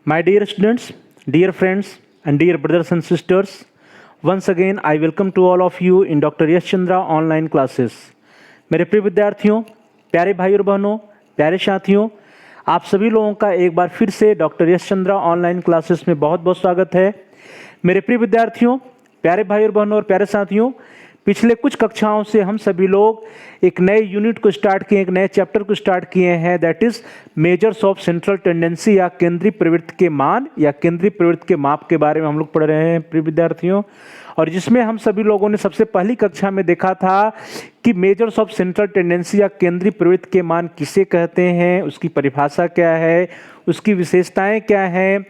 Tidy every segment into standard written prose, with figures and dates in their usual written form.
My dear students, dear friends, and dear brothers and sisters, once again I welcome to all of you in Dr. Yash Chandra online classes. मेरे प्रिय विद्यार्थियों, प्यारे भाई और बहनों, प्यारे साथियों, आप सभी लोगों का एक बार फिर से डॉक्टर यश चंद्रा ऑनलाइन क्लासेस में बहुत बहुत स्वागत है। मेरे प्रिय विद्यार्थियों, प्यारे भाई और बहनों और प्यारे साथियों, पिछले कुछ कक्षाओं से हम सभी लोग एक नए यूनिट को स्टार्ट किए, एक नए चैप्टर को स्टार्ट किए हैं, that is measures of central tendency या केंद्रीय प्रवृत्ति के मान या केंद्रीय प्रवृत्ति के माप के बारे में हम लोग पढ़ रहे हैं प्रिय विद्यार्थियों। और जिसमें हम सभी लोगों ने सबसे पहली कक्षा में देखा था कि मेजर्स ऑफ सेंट्रल टेंडेंसी या केंद्रीय प्रवृत्ति के मान किसे कहते हैं, उसकी परिभाषा क्या है, उसकी विशेषताएं क्या हैं,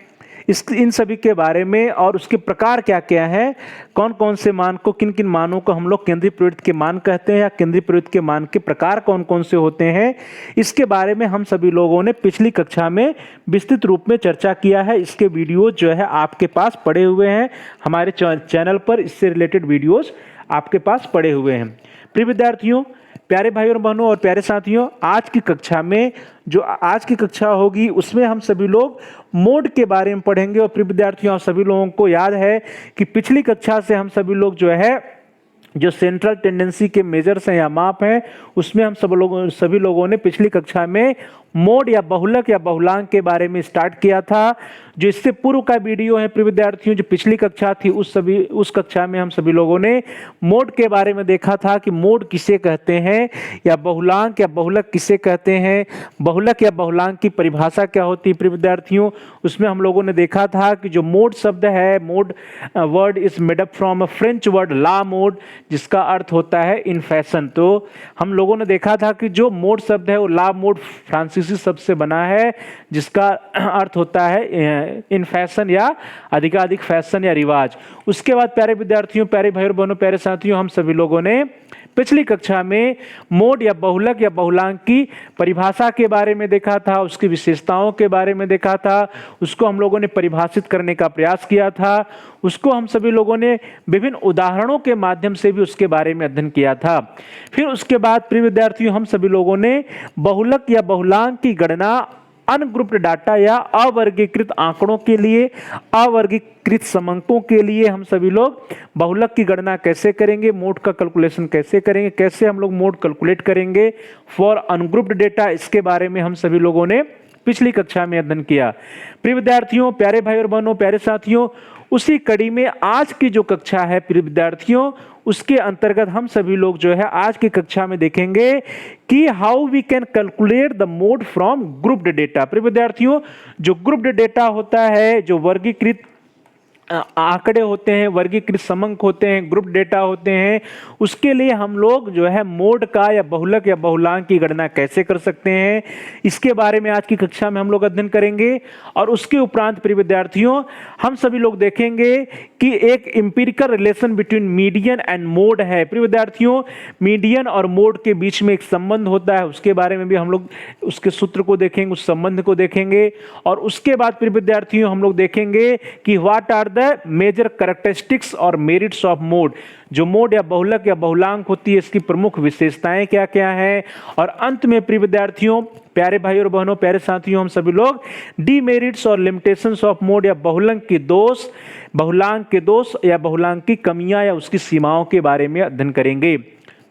इन सभी के बारे में और उसके प्रकार क्या क्या है, कौन कौन से मान को, किन किन मानों को हम लोग केंद्रीय प्रवृत्ति के मान कहते हैं या केंद्रीय प्रवृत्ति के मान के प्रकार कौन कौन से होते हैं, इसके बारे में हम सभी लोगों ने पिछली कक्षा में विस्तृत रूप में चर्चा किया है। इसके वीडियोज जो है आपके पास पड़े हुए हैं, हमारे चैनल पर इससे रिलेटेड वीडियोज आपके पास पड़े हुए हैं। प्रिय विद्यार्थियों, प्यारे भाई और बहनों और प्यारे साथियों, आज की कक्षा में जो आज की कक्षा होगी उसमें हम सभी लोग मोड के बारे में पढ़ेंगे। और प्रिय विद्यार्थियों, आप सभी लोगों को याद है कि पिछली कक्षा से हम सभी लोग जो सेंट्रल टेंडेंसी के मेजर्स हैं या माप हैं, उसमें हम सभी लोगों ने पिछली कक्षा में मोड या बहुलक या बहुलांक के बारे में स्टार्ट किया था। जो इससे पूर्व का वीडियो है प्रिय विद्यार्थियों, जो पिछली कक्षा थी उस कक्षा में हम सभी लोगों ने मोड के बारे में देखा था कि मोड किसे कहते हैं या बहुलांक या बहुलक किसे कहते हैं, बहुलक या बहुलांक की परिभाषा क्या होती है प्रिय विद्यार्थियों। उसमें हम लोगों ने देखा था कि जो मोड शब्द है, mode word is made up from a French word ला मोड, जिसका अर्थ होता है इन फैशन। तो हम लोगों ने देखा था कि जो मोड शब्द है वो ला मोड फ्रांसीसी शब्द से बना है, जिसका अर्थ होता है इन फैशन या अधिकाधिक फैशन या रिवाज। उसके बाद प्यारे विद्यार्थियों, प्यारे भाई और बहनों, प्यारे साथियों, हम सभी लोगों ने पिछली कक्षा में मोड या बहुलक या बहुलांक की परिभाषा के बारे में देखा था, उसकी विशेषताओं के बारे में देखा था, उसको हम लोगों ने परिभाषित करने का प्रयास किया था, उसको हम सभी लोगों ने विभिन्न उदाहरणों के माध्यम से भी उसके बारे में अध्ययन किया था। फिर उसके बाद प्रिय विद्यार्थियों, हम सभी लोगों ने बहुलक या बहुलांक की गणना अनग्रुप्ड डाटा या अवर्गीकृत आंकड़ों के लिए, अवर्गीकृत समंकों के लिए हम सभी लोग बहुलक की गणना कैसे करेंगे, मोड का कैलकुलेशन कैसे करेंगे, कैसे हम लोग मोड कैलकुलेट करेंगे फॉर अनग्रुप्ड डेटा, इसके बारे में हम सभी लोगों ने पिछली कक्षा में अध्ययन किया। प्रिय विद्यार्थियों, प्यारे भाई और बहनों, प्यारे साथियों, उसी कड़ी में आज की जो कक्षा है प्रिय विद्यार्थियों, उसके अंतर्गत हम सभी लोग आज की कक्षा में देखेंगे कि how we can calculate the mode from grouped data. प्रिय विद्यार्थियों, जो ग्रुप्ड डेटा होता है, जो वर्गीकृत आंकड़े होते हैं, वर्गीकृत समंक होते हैं, ग्रुप डेटा होते हैं, उसके लिए हम लोग मोड का या बहुलक या बहुलांक की गणना कैसे कर सकते हैं, इसके बारे में आज की कक्षा में हम लोग अध्ययन करेंगे। और उसके उपरांत प्रिय विद्यार्थियों, हम सभी लोग देखेंगे कि एक empirical relation between median and mode है। प्रिय विद्यार्थियों, मीडियन और मोड के बीच में एक संबंध होता है, उसके बारे में भी हम लोग उसके सूत्र को देखेंगे, उस संबंध को देखेंगे। और उसके बाद प्रिय विद्यार्थियों, हम लोग देखेंगे कि what are the major characteristics और मेरिट्स ऑफ मोड, जो मोड या बहुलक या बहुलांक होती है, इसकी प्रमुख विशेषताएं क्या क्या हैं। और अंत में प्रिय विद्यार्थियों, प्यारे भाई और बहनों, प्यारे साथियों, हम सभी लोग डीमेरिट्स और लिमिटेशंस ऑफ मोड या बहुलक के दोष, बहुलांक के दोष या बहुलांक की कमियां या उसकी सीमाओं के बारे में अध्ययन करेंगे।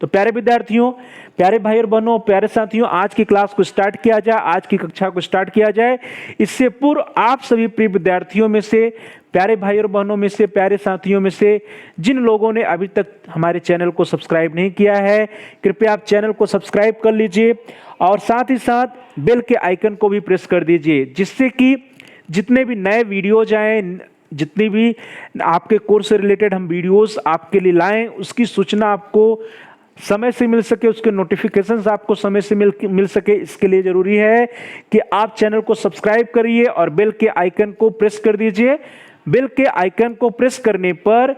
तो प्यारे विद्यार्थियों, प्यारे भाई और बहनों, प्यारे साथियों, आज की क्लास को स्टार्ट किया जाए, आज की कक्षा को स्टार्ट किया जाए। इससे पूर्व आप सभी प्रिय विद्यार्थियों में से, प्यारे भाई और बहनों में से, प्यारे साथियों में से जिन लोगों ने अभी तक हमारे चैनल को सब्सक्राइब नहीं किया है, कृपया आप चैनल को सब्सक्राइब कर लीजिए और साथ ही साथ बेल के आइकन को भी प्रेस कर दीजिए, जिससे कि जितने भी नए वीडियोज आए, जितनी भी आपके कोर्स से रिलेटेड हम वीडियोस आपके लिए लाएं, उसकी सूचना आपको समय से मिल सके, उसके नोटिफिकेशंस आपको समय से मिल सके। इसके लिए जरूरी है कि आप चैनल को सब्सक्राइब करिए और बेल के आइकन को प्रेस कर दीजिए। बेल के आइकन को प्रेस करने पर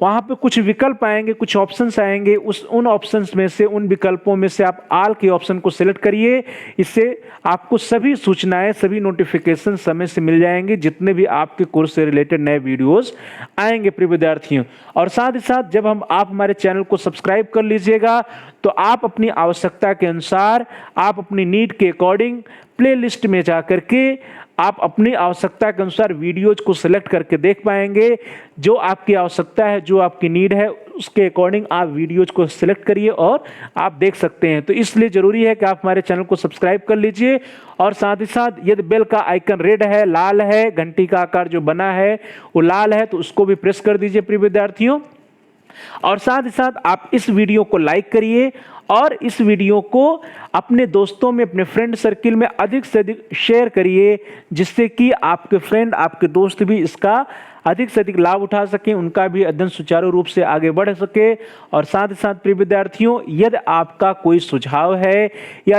वहां पे कुछ विकल्प आएंगे, कुछ ऑप्शंस आएंगे, उन ऑप्शंस में से, उन विकल्पों में से आप ऑल के ऑप्शन को सिलेक्ट करिए। इससे आपको सभी सूचनाएं, सभी नोटिफिकेशन समय से मिल जाएंगे, जितने भी आपके कोर्स से रिलेटेड नए वीडियोस आएंगे प्रिय विद्यार्थियों। और साथ ही साथ जब आप हमारे चैनल को सब्सक्राइब कर लीजिएगा तो आप अपनी आवश्यकता के अनुसार, आप अपनी नीड के अकॉर्डिंग प्लेलिस्ट में जा करके आप अपनी आवश्यकता के अनुसार वीडियोज को सिलेक्ट करके देख पाएंगे। जो आपकी आवश्यकता है, जो आपकी नीड है, उसके अकॉर्डिंग आप वीडियोज को सिलेक्ट करिए और आप देख सकते हैं। तो इसलिए जरूरी है कि आप हमारे चैनल को सब्सक्राइब कर लीजिए और साथ ही साथ यदि बेल का आइकन रेड है, लाल है, घंटी का आकार जो बना है वो लाल है, तो उसको भी प्रेस कर दीजिए प्रिय विद्यार्थियों। और साथ ही साथ आप इस वीडियो को लाइक करिए और इस वीडियो को अपने दोस्तों में, अपने फ्रेंड सर्किल में अधिक से अधिक शेयर करिए, जिससे कि आपके फ्रेंड, आपके दोस्त भी इसका अधिक से अधिक लाभ उठा सकें, उनका भी अध्ययन सुचारू रूप से आगे बढ़ सके। और साथ ही साथ प्रिय विद्यार्थियों, यदि आपका कोई सुझाव है या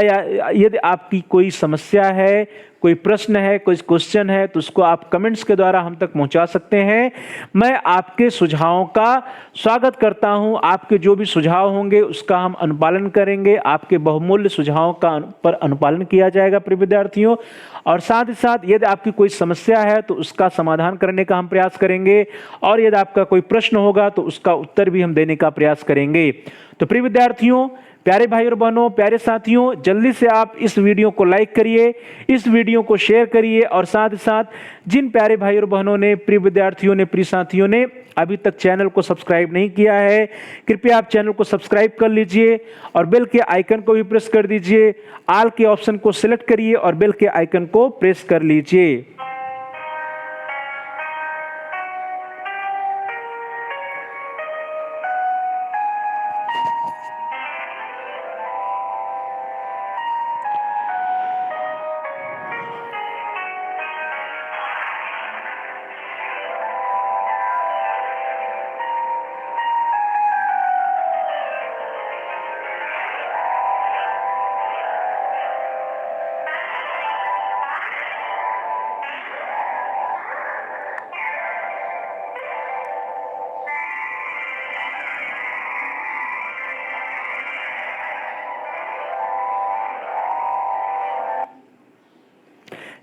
यदि आपकी कोई समस्या है, कोई प्रश्न है, कोई क्वेश्चन है, तो उसको आप कमेंट्स के द्वारा हम तक पहुंचा सकते हैं। मैं आपके सुझावों का स्वागत करता हूं। आपके जो भी सुझाव होंगे उसका हम अनुपालन करेंगे। आपके बहुमूल्य सुझावों का पर अनुपालन किया जाएगा प्रिय विद्यार्थियों। और साथ ही साथ यदि आपकी कोई समस्या है तो उसका समाधान करने का हम प्रयास करेंगे, और यदि आपका कोई प्रश्न होगा तो उसका उत्तर भी हम देने का प्रयास करेंगे। तो प्रिय विद्यार्थियों, प्यारे भाई और बहनों, प्यारे साथियों, जल्दी से आप इस वीडियो को लाइक करिए, इस वीडियो को शेयर करिए। और साथ ही साथ जिन प्यारे भाई और बहनों ने, प्रिय विद्यार्थियों ने, प्रिय साथियों ने अभी तक चैनल को सब्सक्राइब नहीं किया है, कृपया आप चैनल को सब्सक्राइब कर लीजिए और बेल के आइकन को भी प्रेस कर दीजिए। ऑल के ऑप्शन को सिलेक्ट करिए और बेल के आइकन को प्रेस कर लीजिए।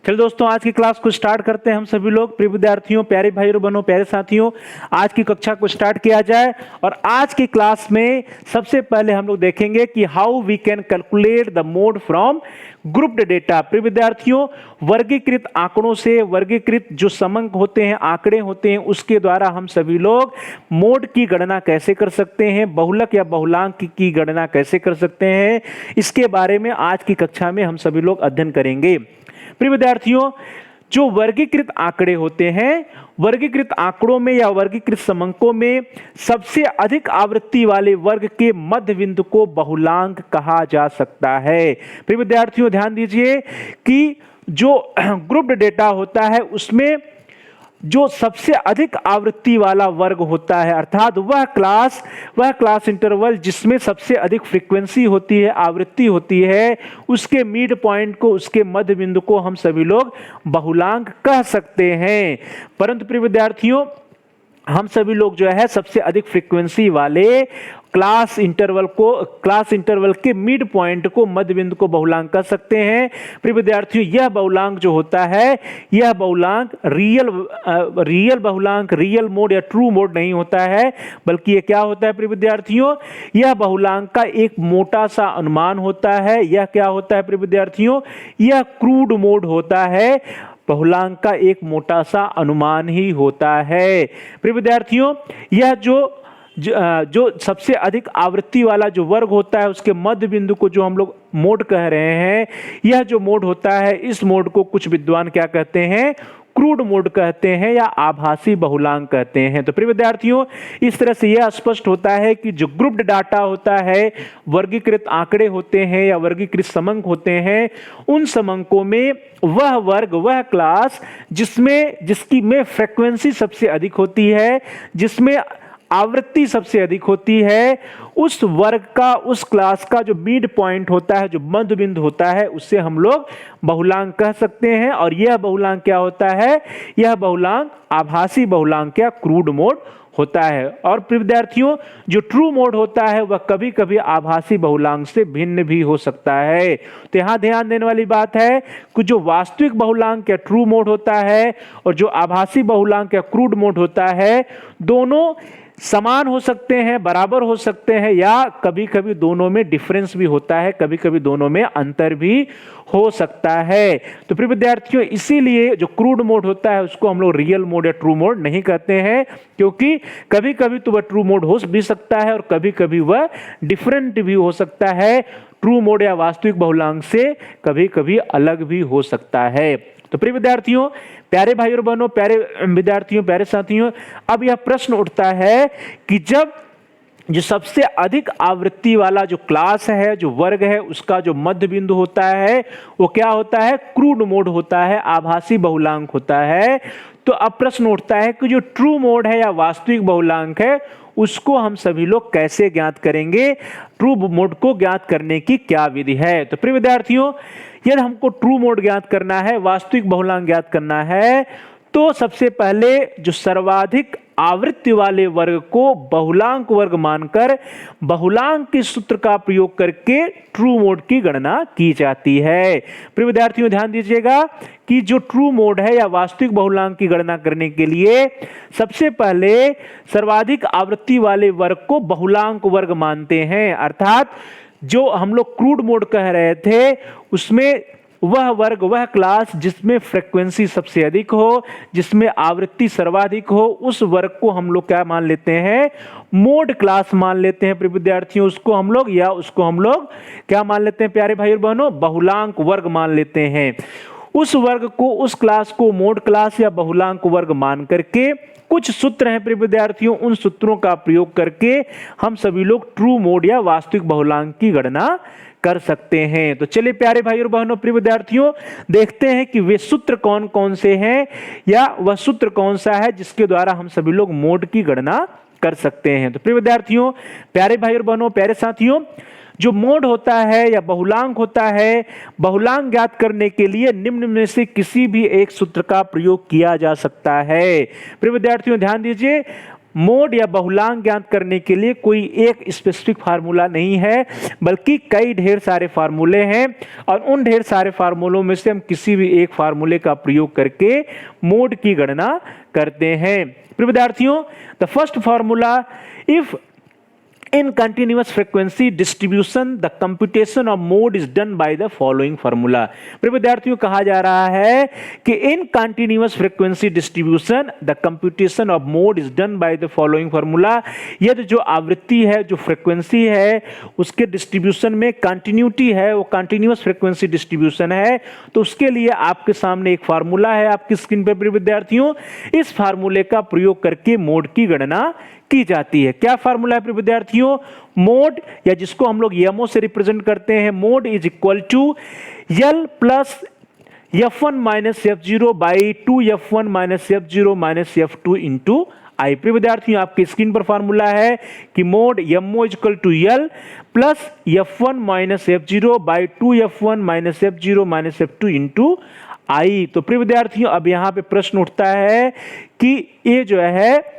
चलिए दोस्तों, आज की क्लास को स्टार्ट करते हैं हम सभी लोग। प्रिय विद्यार्थियों, प्यारे भाई और बहनों, प्यारे साथियों, आज की कक्षा को स्टार्ट किया जाए। और आज की क्लास में सबसे पहले हम लोग देखेंगे कि how we can calculate the mode from grouped data. प्रिय विद्यार्थियों, वर्गीकृत आंकड़ों से, वर्गीकृत जो समंक होते हैं, आंकड़े होते हैं, उसके द्वारा हम सभी लोग मोड की गणना कैसे कर सकते हैं, बहुलक या बहुलांक की गणना कैसे कर सकते हैं, इसके बारे में आज की कक्षा में हम सभी लोग अध्ययन करेंगे। प्रिय विद्यार्थियों, जो वर्गीकृत आंकड़े होते हैं, वर्गीकृत आंकड़ों में या वर्गीकृत समंकों में सबसे अधिक आवृत्ति वाले वर्ग के मध्य बिंदु को बहुलांक कहा जा सकता है। प्रिय विद्यार्थियों, ध्यान दीजिए कि जो ग्रुप्ड डेटा होता है उसमें जो सबसे अधिक आवृत्ति वाला वर्ग होता है, अर्थात वह क्लास इंटरवल जिसमें सबसे अधिक फ्रीक्वेंसी होती है, आवृत्ति होती है, उसके मिड पॉइंट को, उसके मध्य बिंदु को हम सभी लोग बहुलांक कह सकते हैं। परंतु प्रिय विद्यार्थियों, हम सभी लोग जो है सबसे अधिक फ्रीक्वेंसी वाले क्लास इंटरवल के मिड पॉइंट को, मध्य बिंदु को बहुलांक कर सकते हैं। प्रिय विद्यार्थियों, यह बहुलांक जो होता है, यह बहुलांक रियल बहुलांक, रियल मोड या ट्रू मोड नहीं होता है, बल्कि यह क्या होता है प्रिय विद्यार्थियों, यह बहुलांक का एक मोटा सा अनुमान होता है। यह क्या होता है प्रिय विद्यार्थियों, यह क्रूड मोड होता है, बहुलांक का एक मोटा सा अनुमान ही होता है। प्रिय विद्यार्थियों, यह जो सबसे अधिक आवृत्ति वाला जो वर्ग होता है, उसके मध्य बिंदु को जो हम लोग मोड कह रहे हैं, यह जो मोड होता है, इस मोड को कुछ विद्वान क्या कहते हैं, क्रूड मोड कहते हैं या आभासी बहुलांक कहते हैं। तो प्रिय विद्यार्थियों, इस तरह से यह स्पष्ट होता है कि जो ग्रुप्ड डाटा होता है, वर्गीकृत आंकड़े होते हैं या वर्गीकृत समंक होते हैं, उन समंकों में वह वर्ग, वह क्लास जिसकी में फ्रीक्वेंसी सबसे अधिक होती है, जिसमें आवृत्ति सबसे अधिक होती है, उस वर्ग का, उस क्लास का जो मिड पॉइंट होता है, जो मध्य बिंदु होता है, उससे हम लोग बहुलांक कह सकते हैं। और यह बहुलांक क्या होता है, यह बहुलांक आभासी बहुलांक या क्रूड मोड होता है। और विद्यार्थियों, जो ट्रू मोड होता है वह कभी कभी आभासी बहुलांक से भिन्न भी हो सकता है। तो यहां ध्यान देने वाली बात है कि जो वास्तविक बहुलांक या ट्रू मोड होता है और जो आभासी बहुलांक या क्रूड मोड होता है, दोनों समान हो सकते हैं, बराबर हो सकते हैं, या कभी कभी दोनों में डिफरेंस भी होता है, कभी कभी दोनों में अंतर भी हो सकता है। तो प्रिय विद्यार्थियों, इसीलिए जो क्रूड मोड होता है उसको हम लोग रियल मोड या ट्रू मोड नहीं कहते हैं, क्योंकि कभी कभी तो वह ट्रू मोड हो भी सकता है और कभी कभी वह डिफरेंट भी हो सकता है। ट्रू मोड या वास्तविक बहुलांक से कभी कभी अलग भी हो सकता है। तो प्रिय विद्यार्थियों, प्यारे भाई और बहनों, प्यारे विद्यार्थियों, प्यारे साथियों, अब यह प्रश्न उठता है कि जब जो सबसे अधिक आवृत्ति वाला जो क्लास है, जो वर्ग है, उसका जो मध्य बिंदु होता है वो क्या होता है? क्रूड मोड होता है, आभासी बहुलांक होता है। तो अब प्रश्न उठता है कि जो ट्रू मोड है या वास्तविक बहुलांक है उसको हम सभी लोग कैसे ज्ञात करेंगे? ट्रू मोड को ज्ञात करने की क्या विधि है? तो प्रिय विद्यार्थियों, यदि हमको ट्रू मोड ज्ञात करना है, वास्तविक बहुलांक ज्ञात करना है, तो सबसे पहले जो सर्वाधिक आवृत्ति वाले वर्ग को बहुलांक वर्ग मानकर बहुलांक के सूत्र का प्रयोग करके ट्रू मोड की गणना की जाती है। प्रिय विद्यार्थियों, ध्यान दीजिएगा कि जो ट्रू मोड है या वास्तविक बहुलांक की गणना करने के लिए सबसे पहले सर्वाधिक आवृत्ति वाले वर्ग को बहुलांक वर्ग मानते हैं। अर्थात जो हम लोग क्रूड मोड कह रहे थे उसमें वह वर्ग, वह क्लास जिसमें फ्रीक्वेंसी सबसे अधिक हो, जिसमें आवृत्ति सर्वाधिक हो, उस वर्ग को हम लोग क्या मान लेते हैं? मोड क्लास मान लेते हैं। प्रिय विद्यार्थियों, उसको हम लोग क्या मान लेते हैं प्यारे भाई और बहनों? बहुलांक वर्ग मान लेते हैं। उस वर्ग को, उस क्लास को मोड क्लास या बहुलांक वर्ग मान करके कुछ सूत्र हैं प्रिय विद्यार्थियों, उन सूत्रों का प्रयोग करके हम सभी लोग ट्रू मोड या वास्तविक बहुलांक की गणना कर सकते हैं। तो चलिए प्यारे भाई और बहनों, प्रिय विद्यार्थियों, देखते हैं कि वे सूत्र कौन कौन से हैं या वह सूत्र कौन सा है जिसके द्वारा हम सभी लोग मोड की गणना कर सकते हैं। तो प्रिय विद्यार्थियों, प्यारे भाई और बहनों, प्यारे साथियों, जो मोड होता है या बहुलांक होता है, बहुलांक ज्ञात करने के लिए निम्न में से किसी भी एक सूत्र का प्रयोग किया जा सकता है। प्रिय विद्यार्थियों, ध्यान दीजिए, मोड या बहुलांक ज्ञात करने के लिए कोई एक स्पेसिफिक फार्मूला नहीं है, बल्कि कई ढेर सारे फार्मूले हैं और उन ढेर सारे फार्मूलों में से हम किसी भी एक फार्मूले का प्रयोग करके मोड की गणना करते हैं। प्रिय विद्यार्थियों, the first formula, if in continuous frequency distribution the computation of mode is done by the following formula। प्रिय विद्यार्थियों, कहा जा रहा है कि in continuous frequency distribution the computation of mode is done by the following formula। यदि जो आवृत्ति है, जो फ्रीक्वेंसी है, उसके डिस्ट्रीब्यूशन में कंटिन्यूटी है, वो कंटिन्यूअस फ्रीक्वेंसी डिस्ट्रीब्यूशन है, तो उसके लिए आपके सामने एक फार्मूला है आपकी स्क्रीन पर प्रिय विद्यार्थियों। इस फार्मूले का प्रयोग करके मोड की गणना की जाती है। क्या फार्मूला है प्रिय विद्यार्थियों? मोड, या जिसको हम लोग यमओ से रिप्रेजेंट करते हैं, mode is equal to L plus f1 minus f0 by 2f1 minus f0 minus f2 into I. प्रिय विद्यार्थियों, आपकी स्क्रीन पर फार्मूला है कि mode MO is equal to L plus f1 minus f0 by 2f1 minus f0 minus f2 into I. तो प्रिय विद्यार्थियों, अब यहां पे प्रश्न उठता है कि ये जो है,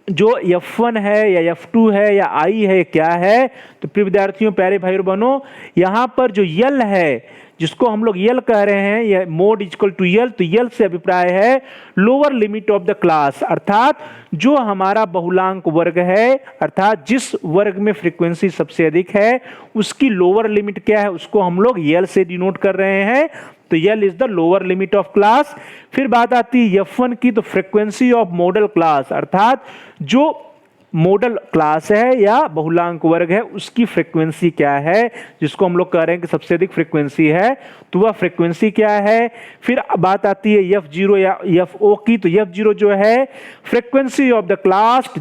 जो f1 है या f2 है या i है, क्या है? तो प्रिय विद्यार्थियों, प्यारे भाई और बहनों, यहां पर जो यल है, जिसको हम लोग यल कह रहे हैं, यह मोड इक्वल टू यल, तो यल से अभिप्राय है lower limit of the class. अर्थात जो हमारा बहुलांक वर्ग है, अर्थात जिस वर्ग में फ्रीक्वेंसी सबसे अधिक है, उसकी लोअर लिमिट क्या है, उसको हम लोग यल से डिनोट कर रहे हैं। तो यल is the lower limit of class. फिर बात आती है f1 की, तो फ्रीक्वेंसी ऑफ मॉडल क्लास, अर्थात जो मॉडल क्लास है या बहुलांक वर्ग है उसकी फ्रीक्वेंसी क्या है, जिसको हम लोग कह रहे हैं कि सबसे अधिक फ्रीक्वेंसी है, तो वह फ्रीक्वेंसी क्या है। फिर बात आती है f0 या fo की, तो f0 जो है frequency of the class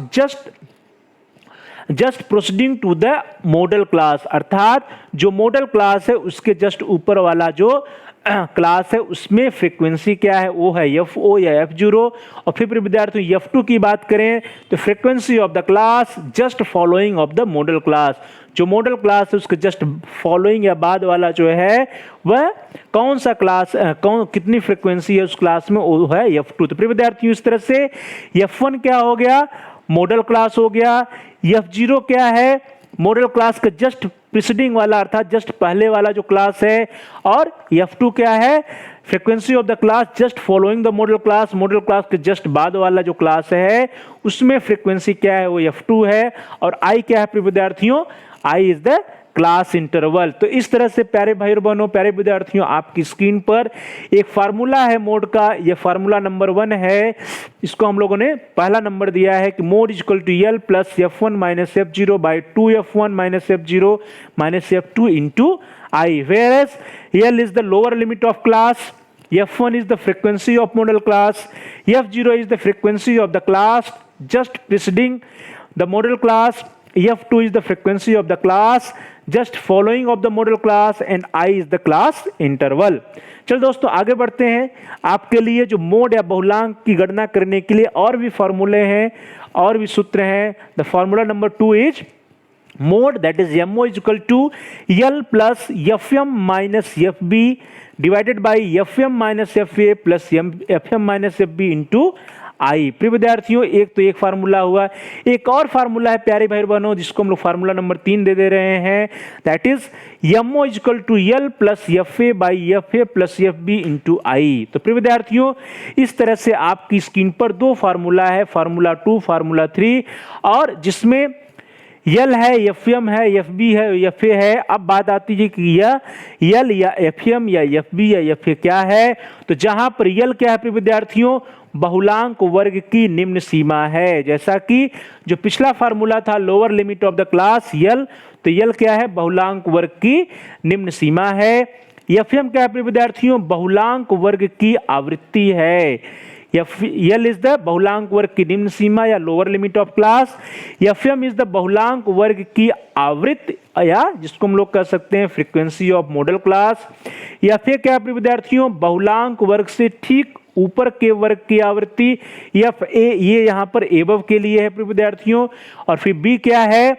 just proceeding to the modal class, अर्थात जो मॉडल क्लास है उसके जस्ट ऊपर वाला जो क्लास है उसमें फ्रीक्वेंसी क्या है, वो है fo या f0। और फिर विद्यार्थियों, f2 की बात करें तो frequency of the class just following of the modal class, जो मॉडल क्लास है उसके जस्ट फॉलोइंग या बाद वाला जो है वह कौन सा क्लास, कितनी फ्रीक्वेंसी है उस क्लास में, वो है f2। तो विद्यार्थियों, इस तरह से f1 क्या हो गया, मॉडल क्लास हो गया। f0 क्या है, मॉडल क्लास का जस्ट प्रीसीडिंग वाला, अर्थात जस्ट पहले वाला जो क्लास है। और f2 क्या है, frequency of the class just following the modal class, model class के जस्ट बाद वाला जो क्लास है उसमें फ्रीक्वेंसी क्या है, वो f2 है। और i क्या है प्रिय विद्यार्थियों, i is the class interval. तो इस तरह से प्यारे भाई और बहनों, प्यारे विद्यार्थियों, आपकी स्क्रीन पर एक फार्मूला है मोड का। यह फार्मूला नंबर 1 है। इसको हम लोगों ने पहला नंबर दिया है कि mode equal to L plus f1 minus f0 by 2f1 minus f0 minus f2 into i, where as l is the lower limit of class, f1 is the frequency of model class, f0 is the frequency of the class just preceding the model class, f2 is the frequency of the class just following of the model class and I is the class interval। चल दोस्तों आगे बढ़ते हैं। आपके लिए जो mode या बहुलांक की गणना करने के लिए और भी फॉर्मूले हैं और भी सूत्र हैं। The formula number 2 is mode, that is mo is equal to L plus fm minus fb divided by fm minus fa plus fm minus fb into आई। प्रिय विद्यार्थियों, एक तो एक फार्मूला हुआ, एक और फार्मूला है प्यारे भाई बहनों जिसको हम लोग फार्मूला नंबर 3 दे रहे हैं, that is mo is equal to L plus fa by fa plus fb into आई। तो प्रिय विद्यार्थियों, इस तरह से आपकी स्क्रीन पर दो फार्मूला है, फार्मूला 2 फार्मूला 3, और जिसमें यल है, एफएम है, एफबी है, एफए है। अब बात आती है कि यह यल या एफएम या एफबी या एफए क्या है। तो जहां पर यल क्या है प्रिय विद्यार्थियों, बहुलांक वर्ग की निम्न सीमा है। जैसा कि जो पिछला फार्मूला था lower limit of the class L, तो यल क्या है, बहुलांक वर्ग की निम्न सीमा है। एफएम क्या है प्रिय विद्यार्थियों, बहुलांक वर्ग की आवृत्ति है। यल इज द बहुलांक वर्ग की निम्न सीमा या lower limit of class. FM is the बहुलांक वर्ग की आवृत्ति या जिसको हम लोग कह सकते हैं frequency of model class. FA क्या है विद्यार्थियों, बहुलांक वर्ग से ठीक ऊपर के वर्ग की आवृत्ति। एफ ए ये यहाँ पर एबव के लिए है विद्यार्थियों। और फिर बी क्या है,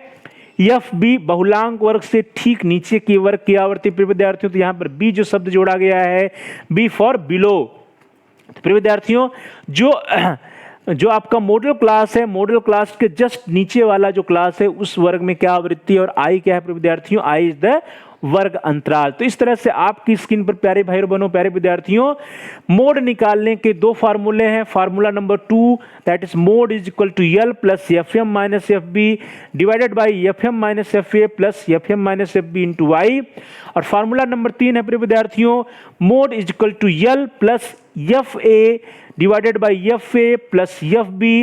एफ बी बहुलांक वर्ग से ठीक नीचे की वर्ग की आवृत्ति विद्यार्थियों। तो यहाँ पर बी जो शब्द जोड़ा गया है, बी फॉर बिलो। प्रिय विद्यार्थियों, जो आपका मॉडल क्लास है, मॉडल क्लास के जस्ट नीचे वाला जो क्लास है उस वर्ग में क्या आवृत्ति है, और आई क्या है प्रिय विद्यार्थियों, आई इज द वर्ग अंतराल। तो इस तरह से आपकी स्क्रीन पर प्यारे भाई और बहनों, प्यारे विद्यार्थियों, मोड निकालने के दो फार्मूले हैं। Formula number 2 that is mode is equal to L plus FM minus FB divided by FM minus FA plus FM minus FB into Y. और फार्मूला नंबर 3 है प्रिय विद्यार्थियों, mode is equal to L plus F A divided by F A plus F B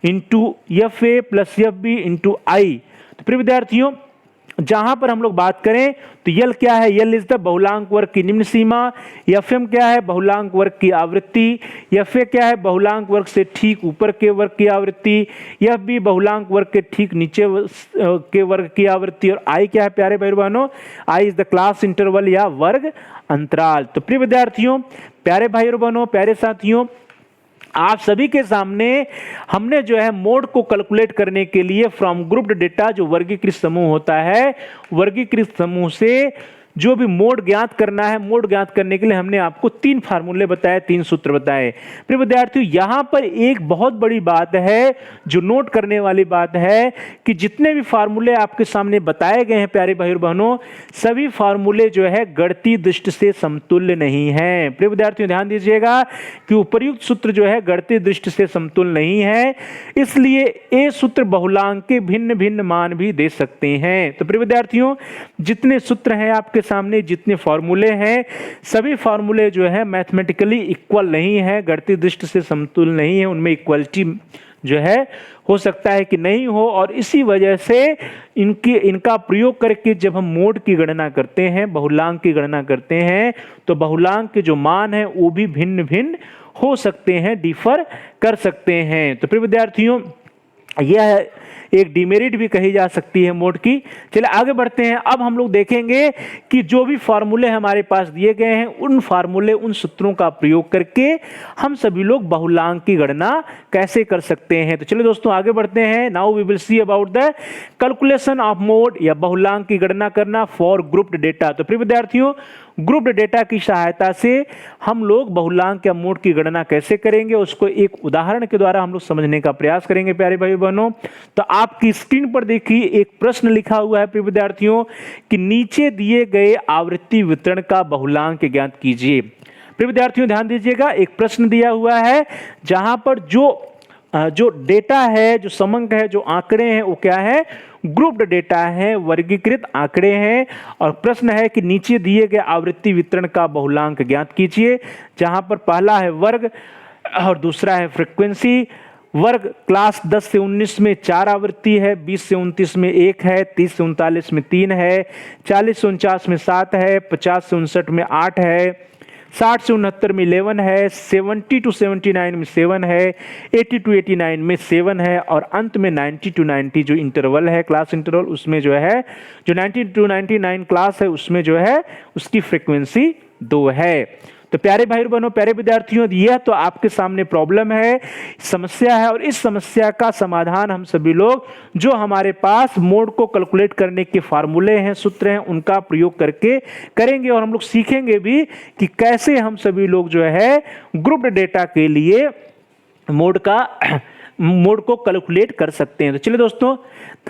into F A plus F B into I. तो प्रिय विद्यार्थियों, जहां पर हम लोग बात करें तो यल क्या है, यल इज द बहुलांक वर्ग की निम्न सीमा। एफएम क्या है, बहुलांक वर्ग की आवृत्ति। एफए क्या है, बहुलांक वर्ग से ठीक ऊपर के वर्ग की आवृत्ति। एफबी बहुलांक वर्ग के ठीक नीचे के वर्ग की आवृत्ति। और आई क्या है प्यारे भाई बहनों, I is the class interval या वर्ग अंतराल। तो प्रिय विद्यार्थियों, प्यारे भाई और बहनों, प्यारे साथियों, आप सभी के सामने हमने जो है मोड को कैलकुलेट करने के लिए फ्रॉम ग्रुप्ड डेटा, जो वर्गीकृत समूह होता है, वर्गीकृत समूह से जो भी मोड ज्ञात करना है, मोड ज्ञात करने के लिए हमने आपको 3 फार्मूले बताए, 3 सूत्र बताए। प्रिय विद्यार्थियों, यहां पर एक बहुत बड़ी बात है जो नोट करने वाली बात है कि जितने भी फार्मूले आपके सामने बताए गए हैं प्यारे भाई और बहनों, सभी फार्मूले जो है गणितीय दृष्टि से समतुल्य नहीं है। प्रिय विद्यार्थियों ध्यान दीजिएगा कि उपर्युक्त सूत्र जो है गणितीय दृष्टि से समतुल्य नहीं है, इसलिए ये सूत्र बहुलांक के भिन्न भिन्न मान भी दे सकते हैं। तो प्रिय विद्यार्थियों, जितने सूत्र हैं आपके सामने, जितने फार्मूले हैं, सभी फार्मूले जो है मैथमेटिकली इक्वल नहीं है, गणितीय दृष्टि से समतुल्य नहीं है, उनमें इक्वलिटी जो है हो सकता है कि नहीं हो। और इसी वजह से इनका प्रयोग करके जब हम मोड की गणना करते हैं, बहुलांक की गणना करते हैं, तो बहुलांक के जो मान है वो भी भिन्न भिन्न हो सकते हैं, डिफर कर सकते हैं। तो प्रिय विद्यार्थियों, यह एक डिमेरिट भी कही जा सकती है मोड की। चलिए आगे बढ़ते हैं। अब हम लोग देखेंगे कि जो भी फार्मूले हमारे पास दिए गए हैं, उन फार्मूले, उन सूत्रों का प्रयोग करके हम सभी लोग बहुलांक की गणना कैसे कर सकते हैं। तो चलिए दोस्तों आगे बढ़ते हैं। Now we will see about the calculation of mode या बहुलांक की गणना करना फॉर ग्रुप्ड डेटा। तो प्रिय विद्यार्थियों, ग्रुप्ड डेटा की सहायता से हम लोग बहुलांक या मोड की गणना कैसे करेंगे, उसको एक उदाहरण के द्वारा हम लोग समझने का प्रयास करेंगे प्यारे भाई बहनों। तो आपकी स्क्रीन पर देखिए एक प्रश्न लिखा हुआ है प्रिय विद्यार्थियों कि नीचे दिए गए आवृत्ति वितरण का बहुलांक ज्ञात कीजिए। प्रिय विद्यार्थियों ध्यान दीजिएगा, एक प्रश्न दिया हुआ है जहां पर जो डेटा है, जो समंक है, जो आंकड़े हैं, वो क्या है, ग्रुप्ड डेटा है, वर्गीकृत आंकड़े हैं। और प्रश्न है कि नीचे दिए गए आवृत्ति वितरण का बहुलांक ज्ञात कीजिए, जहां पर पहला है वर्ग और दूसरा है फ्रीक्वेंसी। वर्ग क्लास 10 से 19 में 4 आवृत्ति है, 20 से 29 में 1 है, 30 से 39 में 3 है, 40 से 49 में 7 है, 50 से 59 में 8 है, 60 से 69 में 11 है, 70 to 79 में 7 है, 80 to 89 में 7 है, और अंत में 90 to 90 जो इंटरवल है, क्लास इंटरवल, उसमें जो है जो 90 to 99 क्लास है उसमें जो है उसकी फ्रीक्वेंसी 2 है। तो प्यारे भाई बहनों, प्यारे विद्यार्थियों, यह तो आपके सामने प्रॉब्लम है, समस्या है, और इस समस्या का समाधान हम सभी लोग जो हमारे पास मोड को कैलकुलेट करने के फार्मूले हैं, सूत्र हैं, उनका प्रयोग करके करेंगे। और हम लोग सीखेंगे भी कि कैसे हम सभी लोग जो है ग्रुप्ड डेटा के लिए मोड को कैलकुलेट कर सकते हैं। तो चलिए दोस्तों,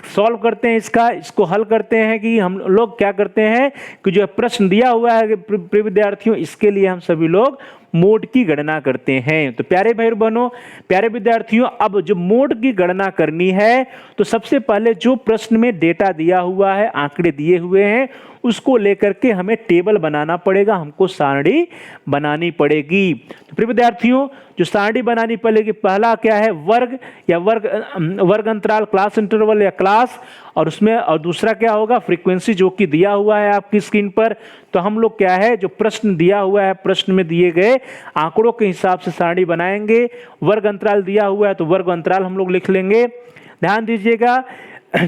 सॉल्व करते हैं इसको हल करते हैं कि हम लोग क्या करते हैं कि जो प्रश्न दिया हुआ है प्रिय विद्यार्थियों, इसके लिए हम सभी लोग मोड की गणना करते हैं। तो प्यारे भाई बहनों, प्यारे विद्यार्थियों, अब जो मोड की गणना करनी है तो सबसे पहले जो प्रश्न में डेटा दिया हुआ है, आंकड़े दिए हुए हैं, उसको लेकर के हमें टेबल बनाना पड़ेगा, हमको सारणी बनानी पड़ेगी। तो प्रिय विद्यार्थियों, जो सारणी बनानी पड़ेगी, पहला क्या है, वर्ग या वर्ग अंतराल, क्लास इंटरवल या क्लास, और उसमें और दूसरा क्या होगा, फ्रीक्वेंसी, जो कि दिया हुआ है आपकी स्क्रीन पर। तो हम लोग क्या है, जो प्रश्न दिया हुआ है, प्रश्न में दिए गए आंकड़ों के हिसाब से सारणी बनाएंगे। वर्ग अंतराल दिया हुआ है तो वर्ग अंतराल हम लोग लिख लेंगे। ध्यान दीजिएगा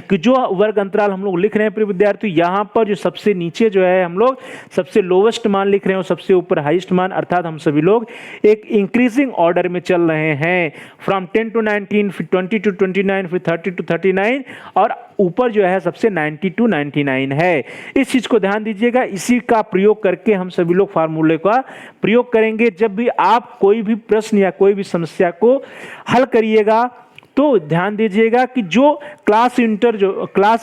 कि जो वर्ग अंतराल हम लोग लिख रहे हैं प्रिय विद्यार्थी, यहाँ पर जो सबसे नीचे जो है हम लोग सबसे लोवेस्ट मान लिख रहे हैं और सबसे ऊपर हाईएस्ट मान, अर्थात हम सभी लोग एक इंक्रीजिंग ऑर्डर में चल रहे हैं, फ्रॉम 10 to 19, फिर 20 to 29, फिर 30 to 39, और ऊपर जो है सबसे 90 to 99 है। इस चीज को ध्यान दीजिएगा, इसी का प्रयोग करके हम सभी लोग फार्मूले का प्रयोग करेंगे। जब भी आप कोई भी प्रश्न या कोई भी समस्या को हल करिएगा तो ध्यान दीजिएगा कि जो क्लास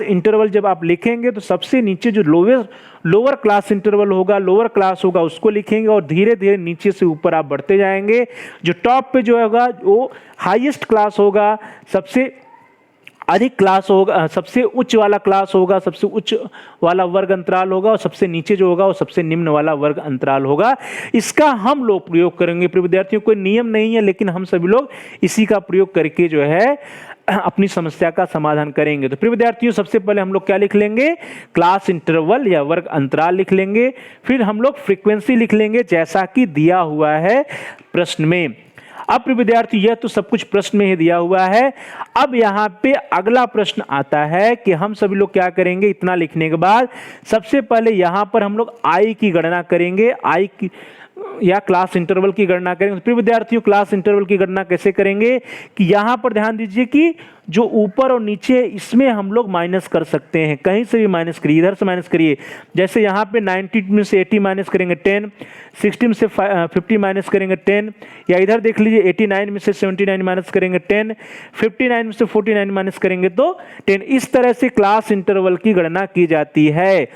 इंटरवल जब आप लिखेंगे तो सबसे नीचे जो लोअर क्लास इंटरवल होगा, लोअर क्लास होगा, उसको लिखेंगे और धीरे धीरे नीचे से ऊपर आप बढ़ते जाएंगे। जो टॉप पे जो होगा वो हाईएस्ट क्लास होगा, सबसे अधिक क्लास होगा, सबसे उच्च वाला क्लास होगा, सबसे उच्च वाला वर्ग अंतराल होगा, और सबसे नीचे जो होगा वो सबसे निम्न वाला वर्ग अंतराल होगा। इसका हम लोग प्रयोग करेंगे प्रिय विद्यार्थियों, कोई नियम नहीं है, लेकिन हम सभी लोग इसी का प्रयोग करके जो है अपनी समस्या का समाधान करेंगे। तो प्रिय विद्यार्थियों, सबसे पहले हम लोग क्या लिख लेंगे, क्लास इंटरवल या वर्ग अंतराल लिख लेंगे। फिर हम लोग फ्रीक्वेंसी लिख लेंगे जैसा कि दिया हुआ है प्रश्न में। अब प्रिय विद्यार्थी, यह तो सब कुछ प्रश्न में ही दिया हुआ है। अब यहाँ पे अगला प्रश्न आता है कि हम सभी लोग क्या करेंगे, इतना लिखने के बाद सबसे पहले यहाँ पर हम लोग आई की गणना करेंगे, आई की या क्लास इंटरवल की गणना करेंगे। प्रिय विद्यार्थियों, क्लास इंटरवल की गणना कैसे करेंगे कि यहाँ पर ध्यान दीजिए कि जो ऊपर और नीचे इसमें हम लोग माइनस कर सकते हैं, कहीं से भी माइनस करिए, इधर से माइनस करिए। जैसे यहाँ पे 90 में से 80 माइनस करेंगे 10, 60 में से 50 माइनस करेंगे 10, या इधर देख लीजिए 89 में से 79 माइनस करेंगे 10, 59 में से 49 माइनस करेंगे तो 10। इस तरह से क्लास इंटरवल की गणना की जाती है।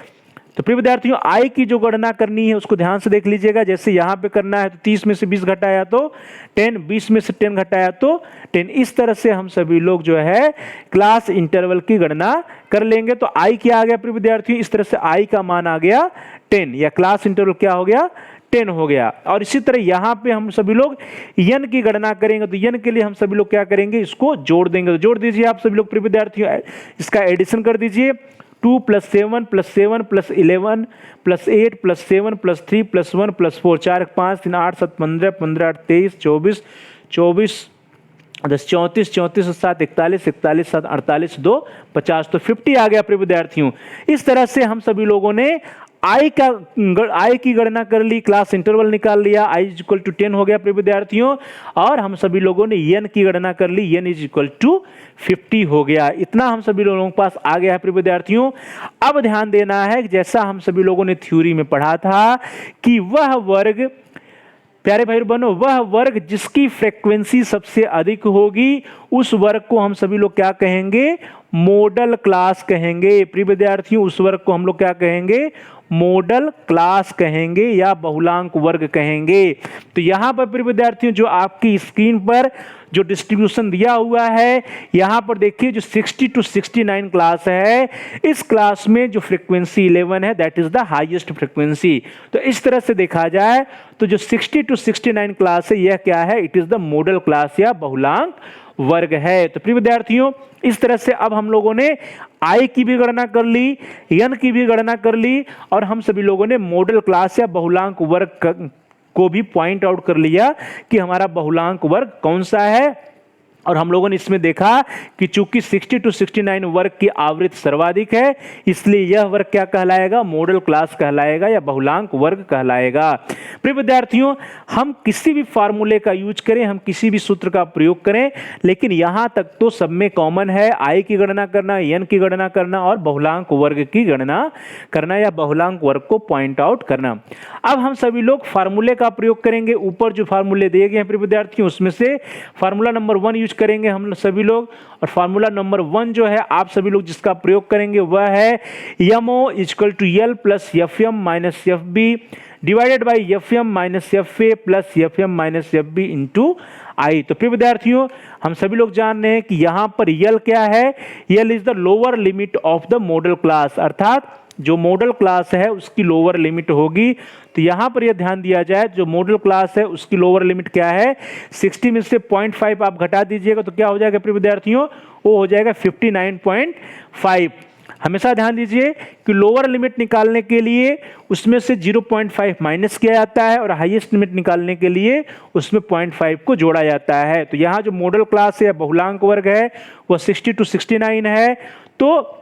तो प्रिय विद्यार्थियों, आई की जो गणना करनी है उसको ध्यान से देख लीजिएगा। जैसे यहाँ पे करना है तो 30 में से 20 घटाया तो 10, 20 में से 10 घटाया तो 10। इस तरह से हम सभी लोग जो है क्लास इंटरवल की गणना कर लेंगे। तो आई क्या आ गया प्रिय विद्यार्थियों, इस तरह से आई का मान आ गया 10, या क्लास इंटरवल क्या हो गया, 10 हो गया। और इसी तरह यहाँ पे हम सभी लोग यन की गणना करेंगे। तो यन के लिए हम सभी लोग क्या करेंगे, इसको जोड़ देंगे। तो जोड़ दीजिए आप सभी लोग प्रिय विद्यार्थियों, इसका एडिशन कर दीजिए। 2 + 7 + 7 + 11 + 8 + 7 + 3 + 1 + 4, 4 × 5 3 8 7 15 15 8 23 24 24 10 34 34 7 41 41 7 48 2 50। तो 50 आ गया प्रिय विद्यार्थियों। इस तरह से हम सभी लोगों ने आई की गणना कर ली, क्लास इंटरवल निकाल लिया, i = 10 हो गया प्रिय विद्यार्थियों। और हम सभी लोगों ने एन की गणना कर ली, n = 50 हो गया। इतना हम सभी लोगों के पास आ गया है प्रिय विद्यार्थियों। अब ध्यान देना है कि जैसा हम सभी लोगों ने थ्योरी में पढ़ा था कि वह वर्ग, प्यारे भाई बहनों, वह वर्ग जिसकी फ्रीक्वेंसी सबसे अधिक होगी उस वर्ग को हम सभी लोग क्या कहेंगे, मॉडल क्लास कहेंगे। प्रिय विद्यार्थियों, उस वर्ग को हम लोग क्या कहेंगे, मॉडल क्लास कहेंगे या बहुलांक वर्ग कहेंगे। तो यहां पर प्रिय विद्यार्थियों जो आपकी स्क्रीन पर जो डिस्ट्रीब्यूशन दिया हुआ है, यहां पर देखिए जो 60 to 69 क्लास है, इस क्लास में जो फ्रीक्वेंसी 11 है that is the highest frequency. तो इस तरह से देखा जाए तो जो 60 to 69 क्लास है, यह क्या है, it is the modal class या बहुलांक वर्ग है। तो प्रिय विद्यार्थियों इस तरह से अब हम लोगों ने आई की भी गणना कर ली, एन की भी गणना कर ली, और हम सभी लोगों ने मॉडल क्लास या बहुलांक वर्ग को भी पॉइंट आउट कर लिया कि हमारा बहुलांक वर्ग कौन सा है। और हम लोगों ने इसमें देखा कि चूंकि 60 to 69 वर्ग की आवृत्ति सर्वाधिक है, इसलिए यह वर्ग क्या कहलाएगा, मॉडल क्लास कहलाएगा या बहुलांक वर्ग कहलाएगा। प्रिय विद्यार्थियों हम किसी भी फार्मूले का यूज करें, हम किसी भी सूत्र का प्रयोग करें, लेकिन यहां तक तो सब में कॉमन है आई की गणना करना, एन की गणना करना और बहुलांक वर्ग की गणना करना या बहुलांक वर्ग को पॉइंट आउट करना। अब हम सभी लोग फार्मूले का प्रयोग करेंगे। ऊपर जो फार्मूले दिए गए हैं प्रिय विद्यार्थियों, उसमें से फार्मूला नंबर 1 यूज करेंगे हम सभी लोग। और फार्मूला नंबर 1 जो है आप सभी लोग जिसका प्रयोग करेंगे वह है MO = L + FM - FB divided by FM - FA + FM - FB into I. तो प्रिय विद्यार्थियों हम सभी लोग जान रहे हैं कि यहां पर L क्या है, L is the lower limit of the modal class, अर्थात जो मॉडल क्लास है उसकी लोअर लिमिट होगी। तो यहां पर यह ध्यान दिया जाए जो मॉडल क्लास है उसकी लोअर लिमिट क्या है, 60 में से 0.5 आप घटा दीजिएगा तो क्या हो जाएगा प्रिय विद्यार्थियों, वो हो जाएगा 59.5। हमेशा ध्यान दीजिए कि लोअर लिमिट निकालने के लिए उसमें से 0.5 माइनस किया जाता है और हाईएस्ट लिमिट निकालने के लिए उसमें 0.5 को जोड़ा जाता है। तो यहाँ जो मॉडल क्लास है बहुलांक वर्ग है वह 60 to 69 है। तो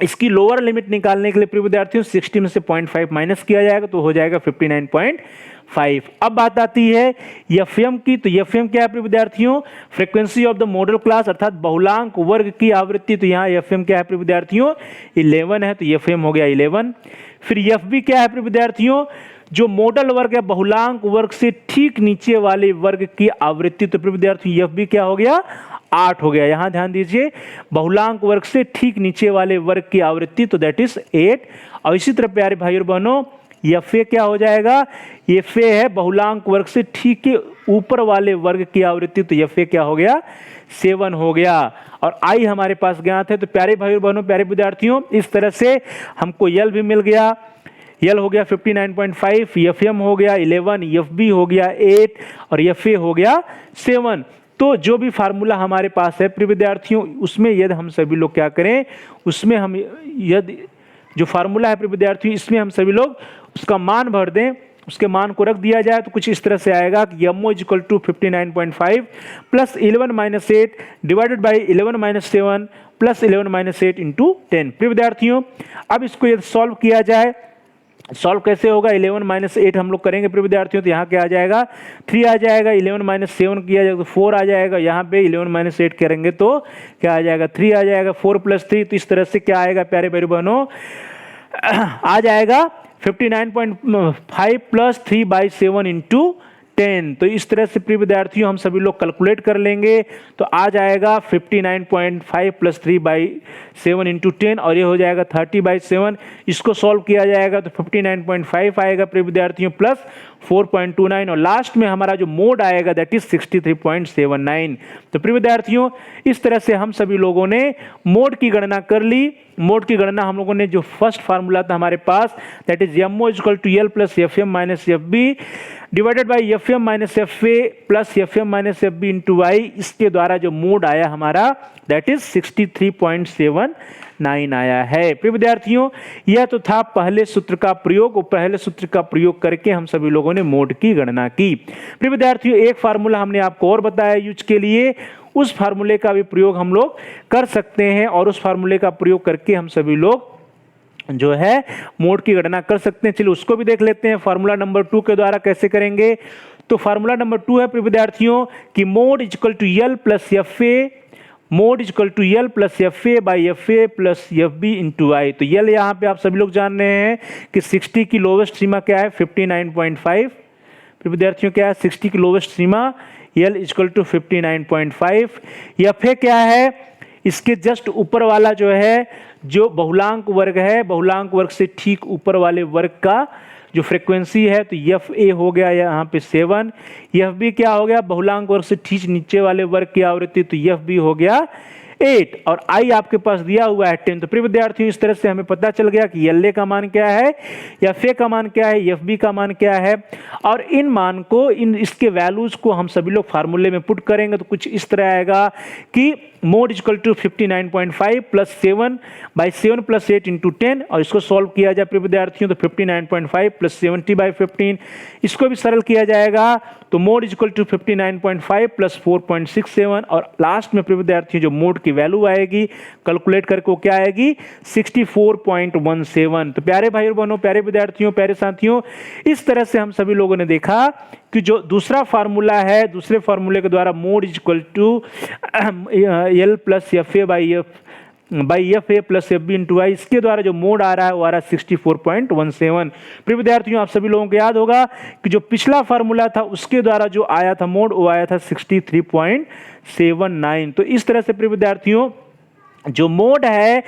इसकी लोअर लिमिट निकालने के लिए प्रिय विद्यार्थियों 60 में से 0.5 माइनस किया जाएगा तो हो जाएगा 59.5। अब बात आती है एफएम की। तो एफएम क्या है प्रिय विद्यार्थियों, frequency of the modal class अर्थात बहुलांक वर्ग की आवृत्ति। तो यहाँ एफएम क्या है प्रिय विद्यार्थियों, 11 है, तो एफएम हो गया 11। फिर एफबी क्या है प्रिय विद्यार्थियों, जो मॉडल वर्ग है बहुलांक वर्ग से ठीक नीचे वाले वर्ग की आवृत्ति। तो प्रिय विद्यार्थियों एफबी क्या हो गया, 8 हो गया। यहां ध्यान दीजिए बहुलांक वर्ग से ठीक नीचे वाले वर्ग की आवृत्ति तो दैट इज 8। और इसी तरह प्यारे भाई और बहनों एफए क्या हो जाएगा, एफए है बहुलांक वर्ग से ठीक के ऊपर वाले वर्ग की आवृत्ति, तो एफए क्या हो गया, 7 हो गया। और आई हमारे पास ज्ञात है। तो प्यारे भाई और बहनों प्यारे विद्यार्थियों इस तरह से हमको यल भी मिल गया, यल हो गया 59.5, एफएम हो गया 11, एफबी हो गया 8 और एफए हो गया 7। तो जो भी फार्मूला हमारे पास है प्रिय विद्यार्थियों उसमें यदि हम सभी लोग क्या करें, उसमें हम यदि जो फार्मूला है प्रिय विद्यार्थियों इसमें हम सभी लोग उसका मान भर दें, उसके मान को रख दिया जाए तो कुछ इस तरह से आएगा कि MO = 59.5 + 11 - 8 डिवाइडेड बाय 11 - 7 + 11 - 8 इंटू 10। प्रिय विद्यार्थियों अब इसको यदि सॉल्व किया जाए, सॉल्व कैसे होगा, 11 - 8 हम लोग करेंगे प्रिय विद्यार्थियों। तो यहाँ क्या आ जाएगा, 3 आ जाएगा, 11 - 7 किया जाएगा तो 4 आ जाएगा, यहाँ पे 11 - 8 करेंगे तो क्या आ जाएगा, 3 आ जाएगा, 4 + 3। तो इस तरह से क्या आएगा प्यारे भाई बहनों, आ जाएगा 59.5 + 3/7 इंटू 10। तो इस तरह से प्रिय विद्यार्थियों हम सभी लोग कैलकुलेट कर लेंगे तो आ जाएगा 59.5 + 3/7 इंटू 10 और ये हो जाएगा 30/7। इसको सॉल्व किया जाएगा तो 59.5 आएगा प्रिय विद्यार्थियों प्लस 4.29 और लास्ट में हमारा जो मोड आएगा दैट इज 63.79। तो प्रिय विद्यार्थियों इस तरह से हम सभी लोगों ने मोड की गणना कर ली। मोड की गणना हम लोगों ने जो फर्स्ट फार्मूला था हमारे पास that is MO = L + FM - FB divided by FM - FA + FM - FB into I, इसके द्वारा जो मोड आया हमारा दैट इज 63.79 आया है। प्रिय विद्यार्थियों यह तो था पहले सूत्र का प्रयोग और पहले सूत्र का प्रयोग करके हम सभी लोगों ने मोड की गणना की। प्रिय विद्यार्थियों एक फार्मूला हमने आपको और बताया यूज के लिए, उस फार्मूले का भी प्रयोग हम लोग कर सकते हैं और उस फार्मूले का प्रयोग करके हम सभी लोग जो है मोड की गणना कर सकते हैं। चलिए उसको भी देख लेते हैं फार्मूला नंबर 2 के द्वारा कैसे करेंगे। तो फार्मूला नंबर 2 है प्रिय विद्यार्थियों कि mode = L + FA, mode = L + FA by FA + FB into I. तो यल यहाँ पे आप सभी लोग जान रहे हैं कि 60 की लोवेस्ट सीमा क्या है, 59.5। प्रिय विद्यार्थियों क्या है 60 की लोवेस्ट सीमा, L = 59.5। FA क्या है, इसके जस्ट ऊपर वाला जो है जो बहुलांक वर्ग है, बहुलांक वर्ग से ठीक ऊपर वाले वर्ग का जो फ्रीक्वेंसी है, तो एफ ए हो गया यहाँ पे 7, एफ बी क्या हो गया, बहुलांक वर्ग से ठीक नीचे वाले वर्ग की आवृत्ति, तो एफ बी हो गया 8 और आई आपके पास दिया हुआ है 10। तो प्रिय विद्यार्थियों इस तरह से हमें पता चल गया कि एल ए का मान क्या है, एफ ए का मान क्या है, एफ बी का मान क्या है, और इन मान को इसके वैल्यूज को हम सभी लोग फार्मूले में पुट करेंगे तो कुछ इस तरह आएगा कि mode equal to 59.5 plus 7/7 plus 8 into 10, और इसको सॉल्व किया जाए प्रिय विद्यार्थियों तो 59.5 प्लस 70/15, इसको भी सरल किया जाएगा तो मोड इक्वल टू 59.5 प्लस 4.67, और लास्ट में प्रिय विद्यार्थियों जो मोड की वैल्यू आएगी कैलकुलेट करके वो क्या आएगी 64.17। तो प्यारे भाई और बहनों, प्यारे विद्यार्थियों, प्यारे साथियों, इस तरह से हम सभी लोगों ने देखा कि जो दूसरा फार्मूला है, दूसरे फार्मूले के द्वारा mode equal to L plus F A by F A plus F B into I, इसके द्वारा जो मोड आ रहा है वो आ रहा है 64.17। प्रिय विद्यार्थियों आप सभी लोगों को याद होगा कि जो पिछला फार्मूला था उसके द्वारा जो आया था मोड वो आया था 63.79। तो इस तरह से प्रिय विद्यार्थियों जो मोड है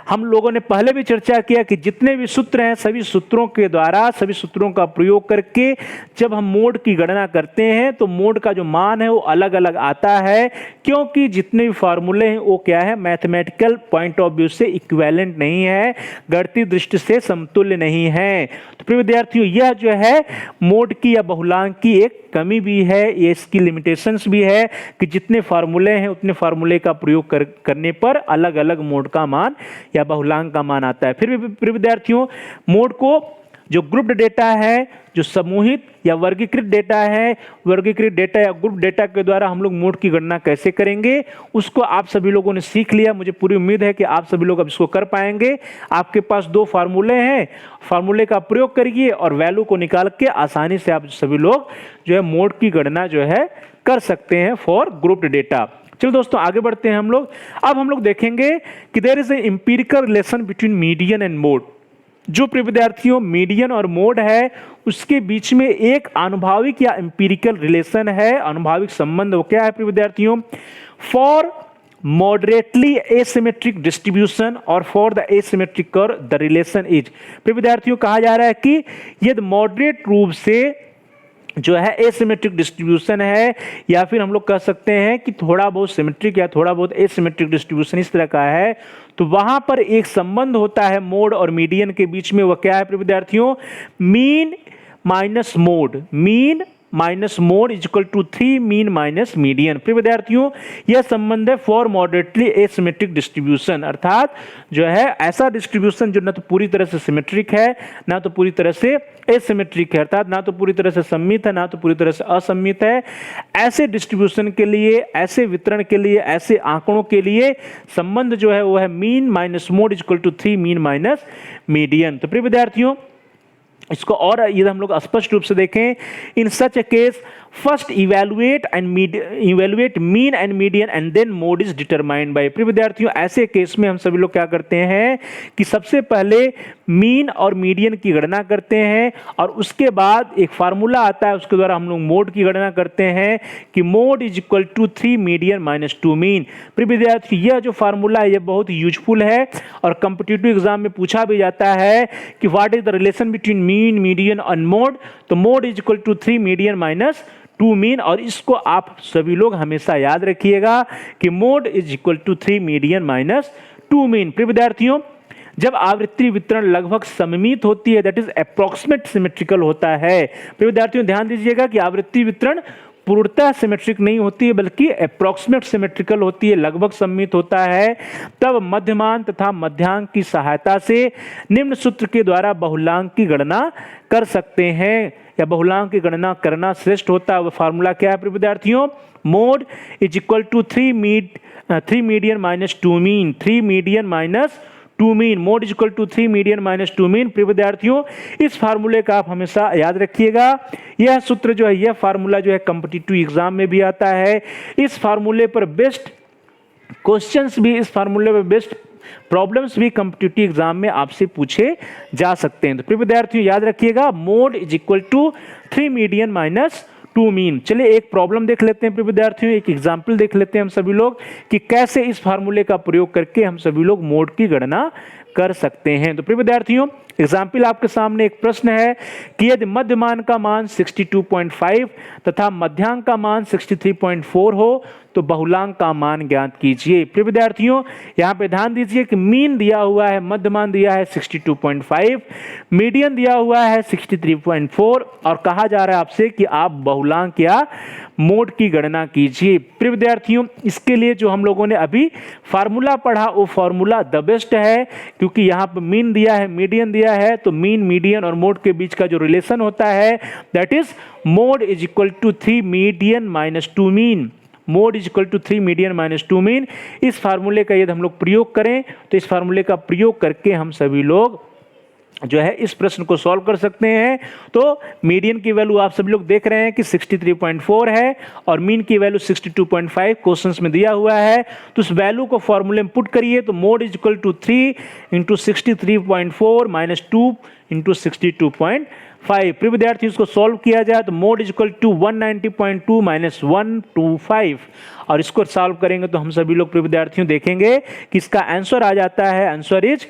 हम लोगों ने पहले भी चर्चा किया कि जितने भी सूत्र हैं सभी सूत्रों के द्वारा, सभी सूत्रों का प्रयोग करके जब हम मोड की गणना करते हैं तो मोड का जो मान है वो अलग अलग आता है, क्योंकि जितने भी फार्मूले हैं वो क्या है, मैथमेटिकल पॉइंट ऑफ व्यू से इक्विवेलेंट नहीं है, गणितीय दृष्टि से समतुल्य नहीं है। तो प्रिय विद्यार्थियों यह जो है मोड की या बहुलांक की एक कमी भी है, ये इसकी लिमिटेशंस भी है कि जितने फार्मूले हैं उतने फार्मूले का प्रयोग करने पर अलग अलग मोड का मान या बहुलांक का मान आता है। फिर भी विद्यार्थियों मोड को जो ग्रुप्ड डेटा है, जो समूहित या वर्गीकृत डेटा है, वर्गीकृत डेटा या ग्रुप डेटा के द्वारा हम लोग मोड की गणना कैसे करेंगे उसको आप सभी लोगों ने सीख लिया। मुझे पूरी उम्मीद है कि आप सभी लोग अब इसको कर पाएंगे। आपके पास दो फार्मूले हैं, फार्मूले का प्रयोग करिए और वैल्यू को निकाल के आसानी से आप सभी लोग जो है मोड की गणना जो है कर सकते हैं फॉर ग्रुप्ड डेटा। चलो दोस्तों आगे बढ़ते हैं हम लोग। अब हम लोग देखेंगे कि there is a empirical relation between median and mode. जो प्रिय विद्यार्थियों मीडियन और मोड है उसके बीच में एक आनुभाविक या एम्पिरिकल रिलेशन है, आनुभाविक संबंध। वो क्या है प्रिय विद्यार्थियों, फॉर मॉडरेटली एसिमेट्रिक डिस्ट्रीब्यूशन और for the asymmetric curve the relation is. प्रिय विद्यार्थियों कहा जा रहा है कि यदि मॉडरेट रूप से जो है एसिमेट्रिक डिस्ट्रीब्यूशन है, या फिर हम लोग कह सकते हैं कि थोड़ा बहुत सिमेट्रिक या थोड़ा बहुत एसिमेट्रिक डिस्ट्रीब्यूशन इस तरह का है, तो वहां पर एक संबंध होता है मोड और मीडियन के बीच में। वह क्या है प्रिय विद्यार्थियों, mean minus mode, mean minus mode is equal to 3 mean minus median. प्रिय विद्यार्थियों यह संबंध है फॉर मॉडरेटली एसिमेट्रिक डिस्ट्रीब्यूशन, अर्थात जो है ऐसा डिस्ट्रीब्यूशन जो ना तो पूरी तरह से सिमेट्रिक है ना तो पूरी तरह से एसिमेट्रिक है, अर्थात ना तो पूरी तरह से सममित है ना तो पूरी तरह से असममित है। ऐसे डिस्ट्रीब्यूशन के लिए, ऐसे वितरण के लिए, ऐसे आंकड़ों के लिए संबंध जो है वो है mean minus mode is equal to 3 mean minus median. तो प्रिय विद्यार्थियों इसको और यदि हम लोग स्पष्ट रूप से देखें, in such a case first evaluate mean and median and then mode is determined by. प्रिय विद्यार्थियों ऐसे केस में हम सभी लोग क्या करते हैं कि सबसे पहले मीन और मीडियन की गणना करते हैं और उसके बाद एक फार्मूला आता है उसके द्वारा हम लोग मोड की गणना करते हैं कि mode is equal to 3 median minus 2 mean. प्रिय विद्यार्थियों यह जो फार्मूला है यह बहुत यूजफुल है और कॉम्पिटिटिव एग्जाम में पूछा भी जाता है कि what is the relation between mean median and mode. तो mode is equal to 3 median minus 2 mean, और इसको आप सभी लोग हमेशा याद रखिएगा कि mode is equal to 3 median minus 2 mean. प्रिय विद्यार्थियों जब आवृत्ति वितरण लगभग सममित होती है, दैट इज अप्रॉक्सीमेट सिमेट्रिकल होता है। प्रिय विद्यार्थियों ध्यान दीजिएगा कि आवृत्ति वितरण पूर्णतः सिमेट्रिक नहीं होती है बल्कि अप्रॉक्सीमेट सिमेट्रिकल होती है, लगभग सममित होता है, तब मध्यमान तथा मध्यांक की सहायता से निम्न सूत्र के द्वारा बहुलांक की गणना कर सकते हैं या बहुलांक की गणना करना श्रेष्ठ होता है। वह फार्मूला क्या है प्रिय विद्यार्थियों, mode is equal to 3 median minus 2 mean, 3 median minus 2 mean, mode is equal to 3 median minus 2 mean. प्रिय विद्यार्थियों इस फार्मूले का आप हमेशा याद रखिएगा। यह सूत्र जो है, यह फार्मूला जो है कॉम्पिटिटिव एग्जाम में भी आता है। इस फार्मूले पर बेस्ट क्वेश्चंस भी, इस फार्मूले पर बेस्ट प्रॉब्लम्स भी कॉम्पिटिटिव एग्जाम में आपसे पूछे जा सकते हैं। तो प्रिय विद्यार्थियों याद रखिएगा mode is equal to 3 median minus two mean. चलिए एक प्रॉब्लम देख लेते हैं प्रिय विद्यार्थियों, एक एग्जाम्पल देख लेते हैं हम सभी लोग कि कैसे इस फार्मूले का प्रयोग करके हम सभी लोग मोड की गणना कर सकते हैं। तो प्रिय विद्यार्थियों एग्जाम्पल आपके सामने एक प्रश्न है कि यदि मध्यमान का मान 62.5 तथा मध्यांक का मान 63.4 हो तो बहुलांक का मान ज्ञात कीजिए। प्रिय विद्यार्थियों यहाँ पे ध्यान दीजिए कि मीन दिया हुआ है, मध्यमान दिया है 62.5, मीडियन दिया हुआ है 63.4 और कहा जा रहा है आपसे कि आप बहुलांक या मोड की गणना कीजिए। प्रिय विद्यार्थियों इसके लिए जो हम लोगों ने अभी फार्मूला पढ़ा वो फार्मूला द बेस्ट है, क्योंकि यहाँ पर मीन दिया है, मीडियन दिया है, तो मीन, मीडियन और मोड के बीच का जो रिलेशन होता है that is mode is equal to 3 median minus 2 mean. Mode is equal to 3 median minus 2 mean. इस फार्मूले का यदि हम लोग प्रयोग करें तो इस फार्मूले का प्रयोग करके हम सभी लोग जो है इस प्रश्न को सॉल्व कर सकते हैं। तो मीडियन की वैल्यू आप सभी लोग देख रहे हैं कि 63.4 है और मीन की वैल्यू 62.5 क्वेश्चंस में दिया हुआ है। तो उस वैल्यू को फॉर्मूले में पुट करिए तो mode is equal to 3 into 63.4 minus 2 into 62.5। प्रिय विद्यार्थी इसको सॉल्व किया जाए तो mode is equal to 190.2 minus 125 और इसको सॉल्व करेंगे तो हम सभी लोग प्रिय विद्यार्थियों देखेंगे कि इसका आंसर आ जाता है, answer is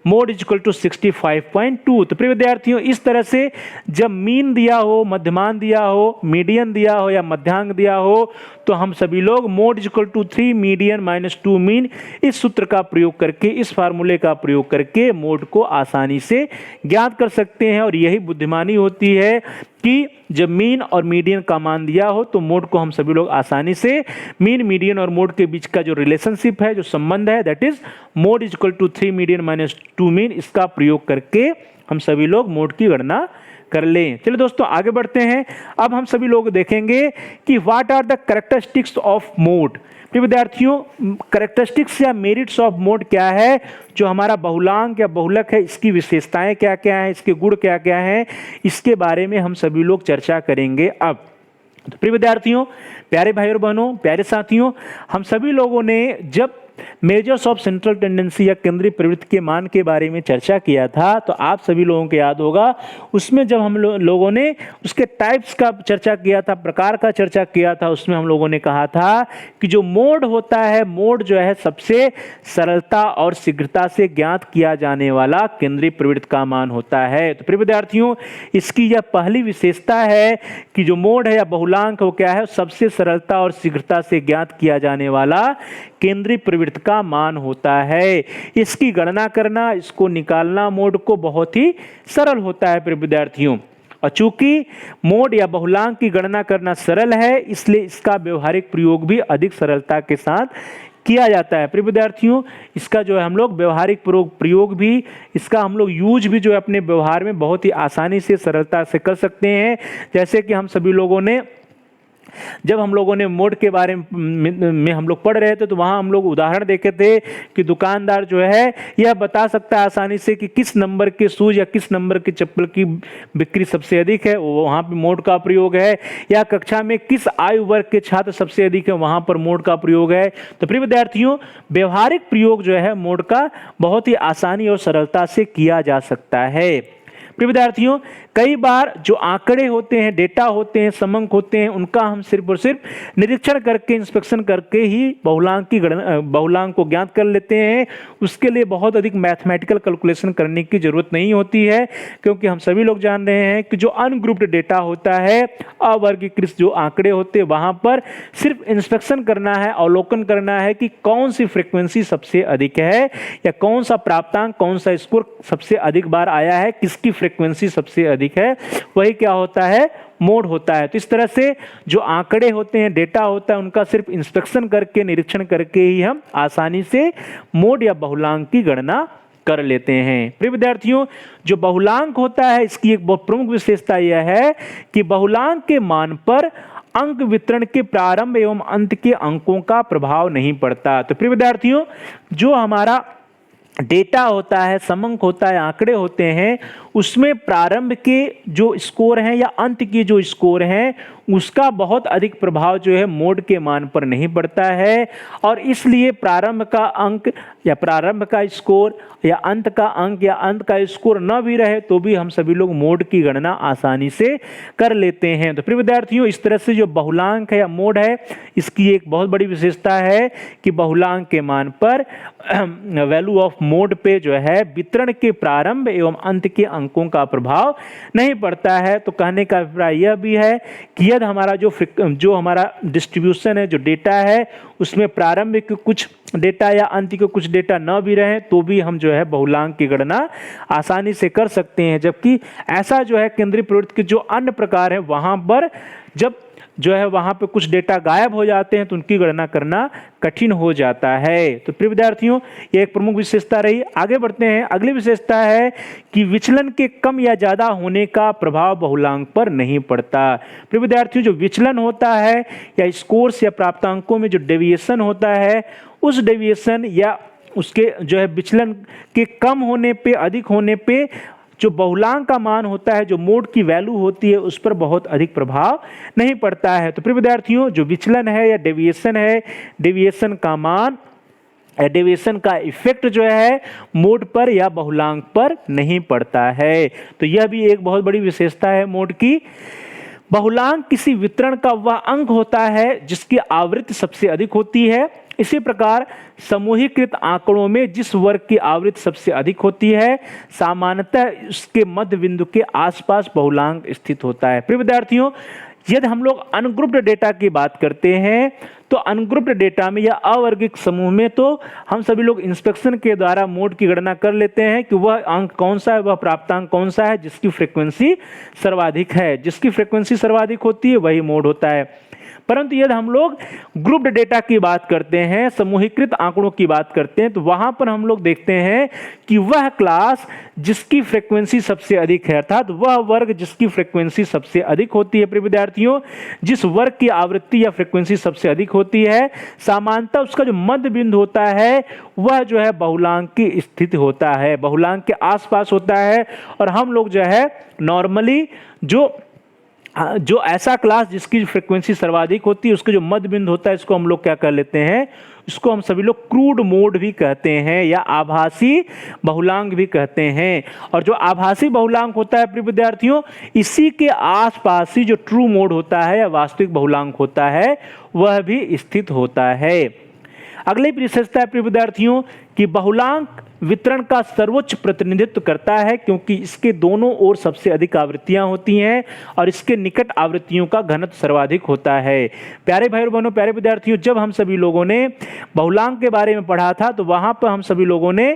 mode is equal to 65.2। तो प्रिय विद्यार्थियों इस तरह से जब मीन दिया हो, मध्यमान दिया हो, मीडियन दिया हो या मध्यांक दिया हो तो हम सभी लोग mode is equal to 3 median minus 2 mean इस सूत्र का प्रयोग करके, इस फार्मूले का प्रयोग करके मोड को आसानी से ज्ञात कर सकते हैं। और यही बुद्धिमानी होती है कि जब मीन और मीडियन का मान दिया हो तो मोड को हम सभी लोग आसानी से मीन, मीडियन और मोड के बीच का जो रिलेशनशिप है, जो संबंध है that is mode is equal to 3 median minus 2 mean, इसका प्रयोग करके हम सभी लोग मोड की गणना कर लें। चलिए दोस्तों आगे बढ़ते हैं। अब हम सभी लोग देखेंगे कि what are the characteristics of mode. प्रिय विद्यार्थियों कैरेक्टरिस्टिक्स या मेरिट्स ऑफ मोड क्या है, जो हमारा बहुलांक या बहुलक है इसकी विशेषताएं क्या क्या हैं, इसके गुण क्या क्या हैं, इसके बारे में हम सभी लोग चर्चा करेंगे। अब तो प्रिय विद्यार्थियों, प्यारे भाई और बहनों, प्यारे साथियों, हम सभी लोगों ने जब मेजर्स ऑफ सेंट्रल टेंडेंसी या केंद्रीय प्रवृत्ति के मान के बारे में चर्चा किया था तो आप सभी लोगों को याद होगा उसमें जब हम लोगों ने उसके टाइप्स का चर्चा किया था, प्रकार का चर्चा किया था, उसमें हम लोगों ने कहा था कि जो मोड होता है, मोड जो है सबसे सरलता और शीघ्रता से ज्ञात किया जाने वाला केंद्रीय प्रवृत्ति का मान होता है। तो प्रिय विद्यार्थियों इसकी यह पहली विशेषता है कि जो मोड है या बहुलांक वो क्या है, सबसे सरलता और शीघ्रता से ज्ञात किया जाने वाला केंद्रीय प्रवृत्ति का मान होता है। इसकी गणना करना, इसको निकालना मोड को बहुत ही सरल होता है प्रिय विद्यार्थियों। और चूंकि मोड या बहुलांक की गणना करना सरल है इसलिए इसका व्यवहारिक प्रयोग भी अधिक सरलता के साथ किया जाता है। प्रिय विद्यार्थियों इसका जो है हम लोग व्यवहारिक प्रयोग भी, इसका हम लोग यूज भी जो है अपने व्यवहार में बहुत ही आसानी से, सरलता से कर सकते हैं। जैसे कि हम सभी लोगों ने जब हम लोगों ने मोड के बारे में हम लोग पढ़ रहे थे तो वहां हम लोग उदाहरण देखे थे कि दुकानदार जो है यह बता सकता है आसानी से कि किस नंबर के शूज या किस नंबर की चप्पल की बिक्री सबसे अधिक है, वहां पे मोड का प्रयोग है। या कक्षा में किस आयु वर्ग के छात्र सबसे अधिक है, वहां पर मोड का प्रयोग है। तो प्रिय विद्यार्थियों व्यवहारिक प्रयोग जो है मोड का बहुत ही आसानी और सरलता से किया जा सकता है। प्रिय विद्यार्थियों कई बार जो आंकड़े होते हैं, डेटा होते हैं, समंक होते हैं, उनका हम सिर्फ और सिर्फ निरीक्षण करके, इंस्पेक्शन करके ही बहुलांक की गणना, बहुलांक को ज्ञात कर लेते हैं। उसके लिए बहुत अधिक मैथमेटिकल कैलकुलेशन करने की जरूरत नहीं होती है, क्योंकि हम सभी लोग जान रहे हैं कि जो अनग्रुप्ड डेटा होता है, अवर्गीकृत जो आंकड़े होते हैं, वहां पर सिर्फ इंस्पेक्शन करना है, अवलोकन करना है कि कौन सी फ्रीक्वेंसी सबसे अधिक है या कौन सा प्राप्तांक, कौन सा स्कोर सबसे अधिक बार आया है, किसकी फ्रीक्वेंसी सबसे अधिक है, वही क्या होता है, मोड होता है। तो इस तरह से जो आंकड़े होते हैं, डेटा होता है, उनका सिर्फ इंस्पेक्शन करके, निरीक्षण करके ही हम आसानी से मोड या बहुलांक की गणना कर लेते हैं। प्रिय विद्यार्थियों जो बहुलांक होता है इसकी एक बहुत प्रमुख विशेषता यह है कि बहुलांक के मान पर अंक वितरण के प्रारंभ एवं अंत के अंकों का प्रभाव नहीं पड़ता। तो प्रिय विद्यार्थियों जो हमारा डेटा होता है, समंक होता है, आंकड़े होते हैं, उसमें प्रारंभ के जो स्कोर हैं या अंत के जो स्कोर हैं उसका बहुत अधिक प्रभाव जो है मोड के मान पर नहीं पड़ता है, और इसलिए प्रारंभ का अंक या प्रारंभ का स्कोर या अंत का अंक या अंत का स्कोर न भी रहे तो भी हम सभी लोग मोड की गणना आसानी से कर लेते हैं। तो प्रिय विद्यार्थियों, इस तरह से जो बहुलांक है या मोड है, इसकी एक बहुत बड़ी विशेषता है कि बहुलांक के मान पर वैल्यू ऑफ मोड पे जो है वितरण के प्रारंभ एवं अंत के अंकों का प्रभाव नहीं पड़ता है। तो कहने का अभिप्राय यह भी है कि यदि हमारा जो हमारा डिस्ट्रीब्यूशन है, जो डेटा है, उसमें प्रारंभ के कुछ डेटा या अंत के कुछ डेटा न भी रहे तो भी हम जो है बहुलांक की गणना आसानी से कर सकते हैं। जबकि ऐसा जो है केंद्रीय प्रवृत्ति के जो अन्य प्रकार है, वहां पर जब जो है वहां पे कुछ डेटा गायब हो जाते हैं तो उनकी गणना करना कठिन हो जाता है। तो प्रिय विद्यार्थियों, ये एक प्रमुख विशेषता रही। आगे बढ़ते हैं। अगली विशेषता है कि विचलन के कम या ज्यादा होने का प्रभाव बहुलांक पर नहीं पड़ता। प्रिय विद्यार्थियों, जो विचलन होता है या स्कोर्स या प्राप्तांकों में जो डेविएशन होता है, उस डेविएशन या उसके जो है विचलन के कम होने पे, अधिक होने पे जो बहुलांक का मान होता है, जो मोड की वैल्यू होती है, उस पर बहुत अधिक प्रभाव नहीं पड़ता है। तो प्रिय विद्यार्थियों, जो विचलन है या डेविएशन है, डेविएशन का मान, डेविएशन का इफेक्ट जो है मोड पर या बहुलांक पर नहीं पड़ता है। तो यह भी एक बहुत बड़ी विशेषता है मोड की। बहुलांक किसी वितरण का वह अंक होता है जिसकी आवृत्ति सबसे अधिक होती है। इसी प्रकार समूहीकृत आंकड़ों में जिस वर्ग की आवृत्ति सबसे अधिक होती है, सामान्यतः उसके मध्य बिंदु के आसपास बहुलांक स्थित होता है। प्रिय विद्यार्थियों, यदि हम लोग अनग्रुप्ड डेटा की बात करते हैं तो अनग्रुप्ड डेटा में या अवर्गिक समूह में तो हम सभी लोग इंस्पेक्शन के द्वारा मोड की गणना कर लेते हैं कि वह अंक कौन सा है, वह प्राप्तांक कौन सा है जिसकी फ्रीक्वेंसी सर्वाधिक है। जिसकी फ्रीक्वेंसी सर्वाधिक होती है वही मोड होता है। परंतु यदि हम लोग ग्रुप्ड डेटा की बात करते हैं, समूहीकृत आंकड़ों की बात करते हैं, तो वहां पर हम लोग देखते हैं कि वह क्लास जिसकी फ्रीक्वेंसी सबसे अधिक है, अर्थात वह वर्ग जिसकी फ्रीक्वेंसी सबसे अधिक होती है। प्रिय विद्यार्थियों, जिस वर्ग की आवृत्ति या फ्रीक्वेंसी सबसे अधिक होती है, सामान्यतः उसका जो मध्य बिंदु होता है वह जो है बहुलांक की स्थिति होता है, बहुलांक के आसपास होता है। और हम लोग जो है नॉर्मली जो ऐसा क्लास जिसकी फ्रीक्वेंसी सर्वाधिक होती है, उसका जो मध्य बिंदु होता है, इसको हम लोग क्या कर लेते हैं, इसको हम सभी लोग क्रूड मोड भी कहते हैं या आभासी बहुलांक भी कहते हैं। और जो आभासी बहुलांक होता है प्रिय विद्यार्थियों, इसी के आसपास ही जो ट्रू मोड होता है या वास्तविक बहुलांक होता है वह भी स्थित होता है। अगली विशेषता है प्रिय विद्यार्थियों कि बहुलांक वितरण का सर्वोच्च प्रतिनिधित्व करता है, क्योंकि इसके दोनों ओर सबसे अधिक आवृत्तियां होती हैं और इसके निकट आवृत्तियों का घनत्व सर्वाधिक होता है। प्यारे भाई और बहनों, प्यारे विद्यार्थियों, जब हम सभी लोगों ने बहुलांक के बारे में पढ़ा था तो वहां पर हम सभी लोगों ने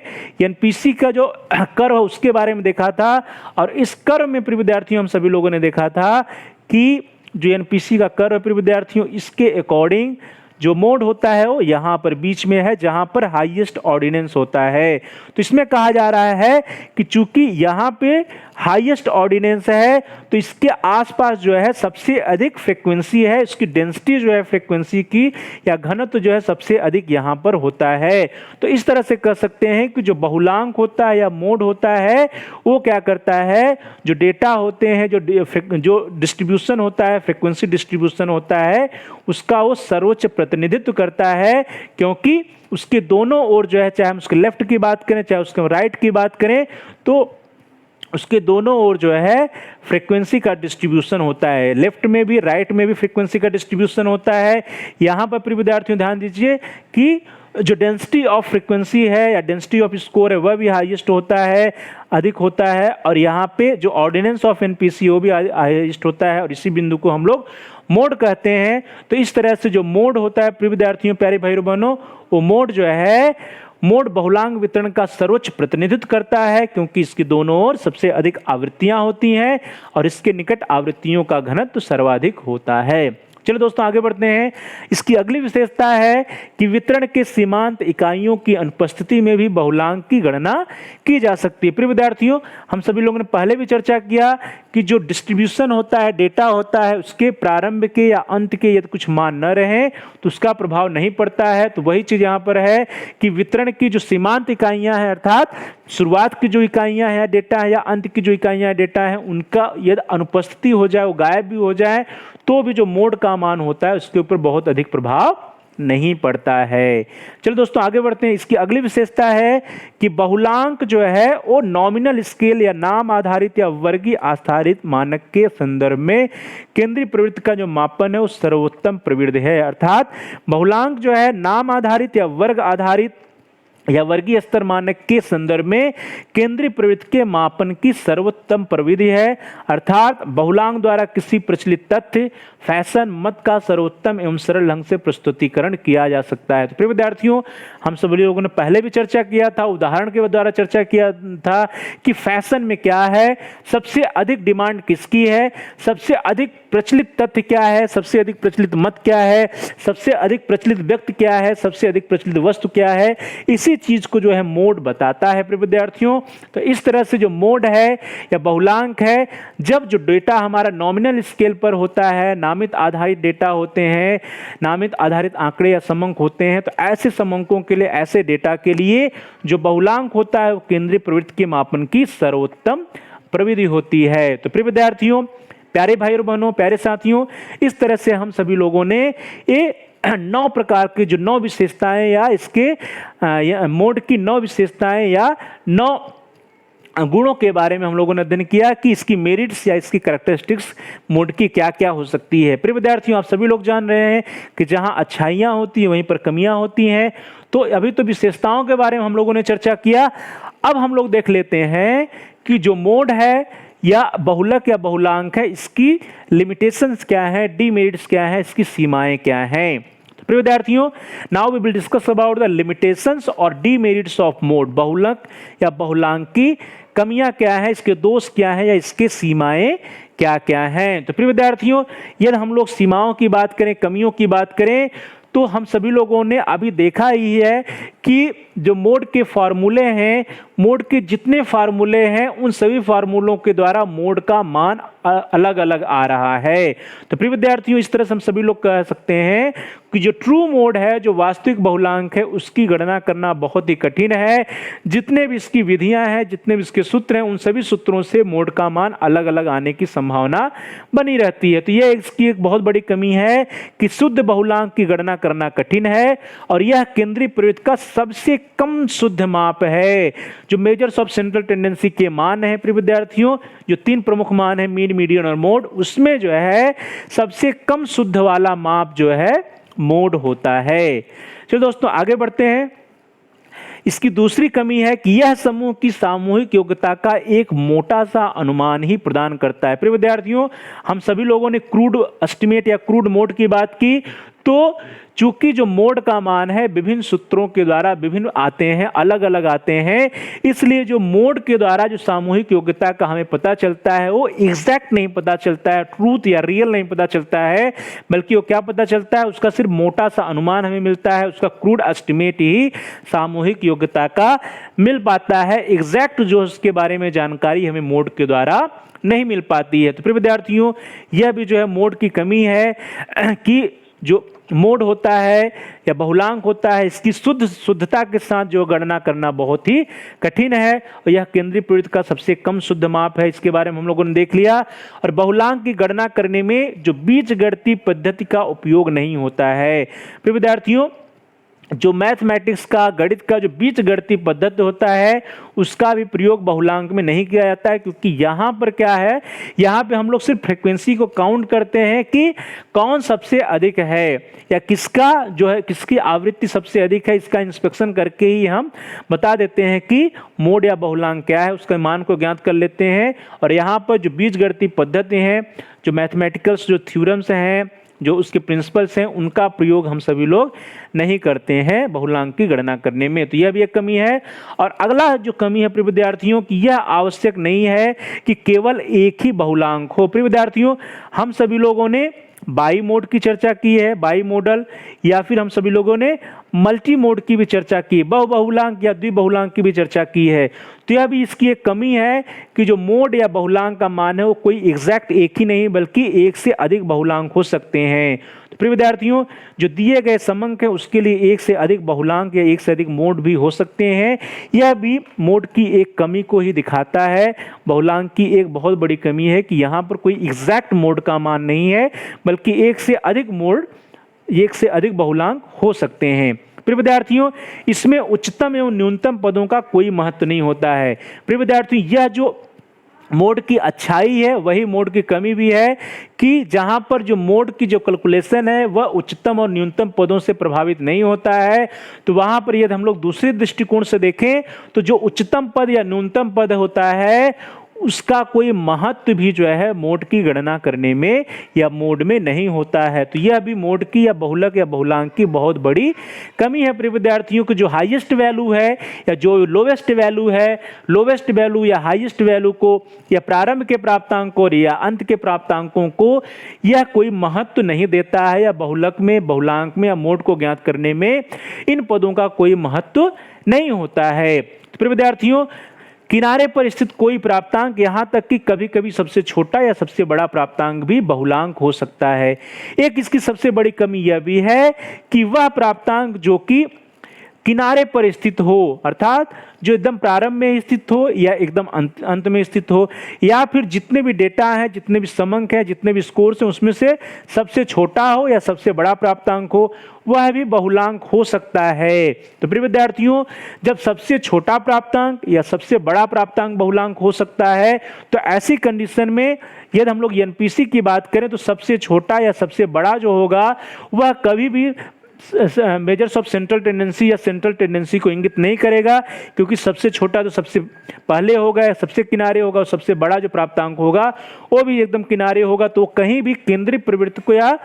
एनपीसी का जो कर्व उसके बारे में देखा था। और इस कर्व में प्रिय विद्यार्थियों हम सभी लोगों ने देखा था कि जो एनपीसी का कर्व प्रिय विद्यार्थियों, इसके अकॉर्डिंग जो मोड होता है वो यहाँ पर बीच में है, जहाँ पर हाईएस्ट ऑर्डिनेंस होता है। तो इसमें कहा जा रहा है कि चूंकि यहाँ पे हाईएस्ट ऑर्डिनेंस है तो इसके आसपास जो है सबसे अधिक फ्रीक्वेंसी है, इसकी डेंसिटी जो है फ्रीक्वेंसी की या घनत्व जो है सबसे अधिक यहाँ पर होता है। तो इस तरह से कह सकते हैं कि जो बहुलांक होता है या मोड होता है वो क्या करता है, जो डेटा होते हैं, जो डिस्ट्रीब्यूशन होता है, फ्रीक्वेंसी डिस्ट्रीब्यूशन होता है, उसका वो सर्वोच्च प्रतिनिधित्व करता है। क्योंकि उसके दोनों ओर जो है, चाहे हम उसके लेफ्ट की बात करें चाहे उसके राइट की बात करें, तो उसके दोनों ओर जो है फ्रीक्वेंसी का डिस्ट्रीब्यूशन होता है। लेफ्ट में भी राइट में भी फ्रीक्वेंसी का डिस्ट्रीब्यूशन होता है। यहाँ पर प्रिय विद्यार्थियों ध्यान दीजिए कि जो डेंसिटी ऑफ फ्रीक्वेंसी है या डेंसिटी ऑफ स्कोर है वह भी हाईएस्ट होता है, अधिक होता है। और यहाँ पे जो ऑर्डिनेंस ऑफ एनपीसी वो भी हाईएस्ट होता है, और इसी बिंदु को हम लोग मोड कहते हैं। तो इस तरह से जो मोड होता है प्रिय विद्यार्थियों, प्यारे भाई बहनों, वो मोड जो है, मोड बहुलांक वितरण का सर्वोच्च प्रतिनिधित्व करता है, क्योंकि इसकी दोनों ओर सबसे अधिक आवृत्तियां होती हैं और इसके निकट आवृत्तियों का घनत्व सर्वाधिक होता है। चलो दोस्तों आगे बढ़ते हैं। इसकी अगली विशेषता है कि वितरण के सीमांत इकाइयों की अनुपस्थिति में भी बहुलांक की गणना की जा सकती है। प्रिय विद्यार्थियों, हम सभी लोगों ने पहले भी चर्चा किया कि जो डिस्ट्रीब्यूशन होता है, डेटा होता है, उसके प्रारंभ के या अंत के यदि कुछ मान न रहे तो उसका प्रभाव नहीं पड़ता है। तो वही चीज यहाँ पर है कि वितरण की जो सीमांत इकाइयां हैं, अर्थात शुरुआत की जो इकाइयां हैं डेटा है या अंत की जो इकाइयां डेटा है उनका यदि अनुपस्थिति हो जाए, वो गायब भी हो जाए, तो भी जो मोड का मान होता है उसके ऊपर बहुत अधिक प्रभाव नहीं पड़ता है। चलो दोस्तों आगे बढ़ते हैं। इसकी अगली विशेषता है कि बहुलांक जो है वो नॉमिनल स्केल या नाम आधारित या वर्गीय आधारित मानक के संदर्भ में केंद्रीय प्रवृत्ति का जो मापन है वो सर्वोत्तम प्रवृत्ति है। अर्थात बहुलांक जो है नाम आधारित या वर्ग आधारित या वर्गीय स्तर मानक के संदर्भ में केंद्रीय प्रवृत्ति के मापन की सर्वोत्तम प्रविधि है। अर्थात बहुलांक द्वारा किसी प्रचलित तथ्य, फैशन, मत का सर्वोत्तम एवं सरल ढंग से प्रस्तुतिकरण किया जा सकता है। तो प्रिय विद्यार्थियों, हम सभी लोगों ने पहले भी चर्चा किया था, उदाहरण के द्वारा चर्चा किया था कि फैशन में क्या है, सबसे अधिक डिमांड किसकी है, सबसे अधिक प्रचलित तथ्य क्या है, सबसे अधिक प्रचलित मत क्या है, सबसे अधिक प्रचलित व्यक्ति क्या है, सबसे अधिक प्रचलित वस्तु क्या है। इसी चीज को जो है मोड बताता है प्रिय विद्यार्थियों। तो इस तरह से जो मोड है या बहुलांक है, जब जो डेटा हमारा नॉमिनल स्केल पर होता है, नामित आधारित डेटा होते हैं, नामित आधारित आंकड़े या समंक होते हैं, तो ऐसे समंकों के लिए, ऐसे डेटा के लिए जो बहुलांक होता है वो केंद्रीय प्रवृत्ति के मापन की सर्वोत्तम प्रविधि होती है। तो प्रिय विद्यार्थियों, प्यारे भाई और बहनों, प्यारे साथियों, इस तरह से हम सभी लोगों ने ये 9 प्रकार की जो 9 विशेषताएं या इसके मोड की 9 विशेषताएं या 9 गुणों के बारे में हम लोगों ने अध्ययन किया कि इसकी मेरिट्स या इसकी कैरेक्टरिस्टिक्स मोड की क्या क्या हो सकती है। प्रिय विद्यार्थियों, आप सभी लोग जान रहे हैं कि जहां अच्छाइयां होती हैं वहीं पर कमियां होती हैं। तो अभी तो विशेषताओं के बारे में हम लोगों ने चर्चा किया। अब हम लोग देख लेते हैं कि जो मोड है या बहुलक या बहुलांक है, इसकी लिमिटेशंस क्या है, डीमेरिट्स क्या है, इसकी सीमाएं क्या हैं। तो प्रिय विद्यार्थियों, now we will discuss about the limitations और डीमेरिट्स ऑफ मोड। बहुलक या बहुलांक की कमियां क्या है, इसके दोष क्या है या इसके सीमाएं क्या क्या हैं। तो प्रिय विद्यार्थियों, यदि हम लोग सीमाओं की बात करें, कमियों की बात करें, तो हम सभी लोगों ने अभी देखा ही है कि जो मोड के फार्मूले हैं, मोड के जितने फार्मूले हैं उन सभी फार्मूलों के द्वारा मोड का मान अलग अलग आ रहा है। तो प्रिय विद्यार्थियों, इस तरह से हम सभी लोग कह सकते हैं कि जो ट्रू मोड है, जो वास्तविक बहुलांक है, उसकी गणना करना बहुत ही कठिन है। जितने भी इसकी विधियां हैं, जितने भी इसके सूत्र हैं, उन सभी सूत्रों से मोड का मान अलग अलग आने की संभावना बनी रहती है। तो यह इसकी एक बहुत बड़ी कमी है कि शुद्ध बहुलांक की गणना करना कठिन है और यह केंद्रीय प्रवृत्ति का सबसे कम शुद्ध माप है। जो मेजर्स ऑफ सेंट्रल टेंडेंसी के मान है प्रिय विद्यार्थियों, जो 3 प्रमुख मान है, मीन, मीडियन और मोड, उसमें जो है सबसे कम शुद्ध वाला माप जो है मोड होता है। चलो दोस्तों आगे बढ़ते हैं। इसकी दूसरी कमी है कि यह समूह की सामूहिक योग्यता का एक मोटा सा अनुमान ही प्रदान करता है। प्रिय विद्यार्थियों, हम सभी लोगों ने क्रूड एस्टिमेट या क्रूड मोड की बात की, तो चूंकि जो मोड का मान है विभिन्न सूत्रों के द्वारा विभिन्न आते हैं, अलग अलग आते हैं, इसलिए जो मोड के द्वारा जो सामूहिक योग्यता का हमें पता चलता है वो एग्जैक्ट नहीं पता चलता है, ट्रूथ या रियल नहीं पता चलता है, बल्कि वो क्या पता चलता है, उसका सिर्फ मोटा सा अनुमान हमें मिलता है, उसका क्रूड एस्टिमेट ही सामूहिक योग्यता का मिल पाता है। एग्जैक्ट जो उसके बारे में जानकारी हमें मोड के द्वारा नहीं मिल पाती है। तो प्रिय विद्यार्थियों, यह भी जो है मोड की कमी है कि जो मोड होता है या बहुलांक होता है, इसकी शुद्धता के साथ जो गणना करना बहुत ही कठिन है और यह केंद्रीय प्रवृत्ति का सबसे कम शुद्ध माप है। इसके बारे में हम लोगों ने देख लिया। और बहुलांक की गणना करने में जो बीजगणितीय पद्धति का उपयोग नहीं होता है। प्रिय विद्यार्थियों, जो मैथमेटिक्स का, गणित का जो बीजगणितीय पद्धति होता है उसका भी प्रयोग बहुलांक में नहीं किया जाता है, क्योंकि यहाँ पर क्या है, यहाँ पे हम लोग सिर्फ फ्रीक्वेंसी को काउंट करते हैं कि कौन सबसे अधिक है या किसका जो है, किसकी आवृत्ति सबसे अधिक है, इसका इंस्पेक्शन करके ही हम बता देते हैं कि मोड या बहुलांक क्या है, उसके मान को ज्ञात कर लेते हैं। और यहाँ पर जो बीजगणितीय पद्धति हैं, जो मैथमेटिकल्स जो थ्योरम्स हैं, जो उसके प्रिंसिपल्स हैं, उनका प्रयोग हम सभी लोग नहीं करते हैं बहुलांक की गणना करने में। तो यह भी एक कमी है। और अगला जो कमी है प्रिय विद्यार्थियों की, यह आवश्यक नहीं है कि केवल एक ही बहुलांक हो। प्रिय विद्यार्थियों, हम सभी लोगों ने बाई मोड की चर्चा की है, बाई मॉडल, या फिर हम सभी लोगों ने मल्टी मोड की भी चर्चा की, बहुलांक या द्विबहुलांक की भी चर्चा की है। तो यह भी इसकी एक कमी है कि जो मोड या बहुलांक का मान है वो कोई एग्जैक्ट एक ही नहीं बल्कि एक से अधिक बहुलांक हो सकते हैं। प्रिय विद्यार्थियों, जो दिए गए समंक है उसके लिए एक से अधिक बहुलांक या एक से अधिक मोड भी हो सकते हैं। यह भी मोड की एक कमी को ही दिखाता है। बहुलांक की एक बहुत बड़ी कमी है कि यहाँ पर कोई एग्जैक्ट मोड का मान नहीं है, बल्कि एक से अधिक मोड, एक से अधिक बहुलांक हो सकते हैं। प्रिय विद्यार्थियों, इसमें उच्चतम एवं न्यूनतम पदों का कोई महत्व नहीं होता है। प्रिय विद्यार्थियों, यह जो मोड की अच्छाई है वही मोड की कमी भी है कि जहां पर जो मोड की जो कैलकुलेशन है वह उच्चतम और न्यूनतम पदों से प्रभावित नहीं होता है। तो वहां पर यदि हम लोग दूसरे दृष्टिकोण से देखें तो जो उच्चतम पद या न्यूनतम पद होता है उसका कोई महत्व भी जो है मोड की गणना करने में या मोड में नहीं होता है। तो यह भी मोड की या बहुलक या बहुलांक की बहुत बड़ी कमी है। प्रिय विद्यार्थियों की जो हाईएस्ट वैल्यू है या जो लोवेस्ट वैल्यू है, लोवेस्ट वैल्यू या हाईएस्ट वैल्यू को या प्रारंभ के प्राप्तांकों या अंत के प्राप्तांकों को यह कोई महत्व नहीं देता है, या बहुलक में, बहुलांक में या मोड को ज्ञात करने में इन पदों का कोई महत्व नहीं होता है। तो प्रिय विद्यार्थियों, किनारे पर स्थित कोई प्राप्तांक, यहां तक कि कभी कभी सबसे छोटा या सबसे बड़ा प्राप्तांक भी बहुलांक हो सकता है। एक इसकी सबसे बड़ी कमी यह भी है कि वह प्राप्तांक जो कि किनारे पर स्थित हो, अर्थात जो एकदम प्रारंभ में स्थित हो या एकदम अंत में स्थित हो, या फिर जितने भी डेटा हैं, जितने भी समंक हैं, जितने भी स्कोर्स हैं, उसमें से सबसे छोटा हो या सबसे बड़ा प्राप्तांक हो, वह भी बहुलांक हो सकता है। तो प्रिय विद्यार्थियों, जब सबसे छोटा प्राप्तांक या सबसे बड़ा प्राप्तांक बहुलांक हो सकता है, तो ऐसी कंडीशन में यदि हम लोग एनपीसी की बात करें तो सबसे छोटा या सबसे बड़ा जो होगा वह कभी भी मेजर्स ऑफ सेंट्रल टेंडेंसी या सेंट्रल टेंडेंसी को इंगित नहीं करेगा, क्योंकि सबसे छोटा तो सबसे पहले होगा, सबसे किनारे होगा, और सबसे बड़ा जो प्राप्तांक होगा वो भी एकदम किनारे होगा। तो कहीं भी केंद्रीय प्रवृत्ति को या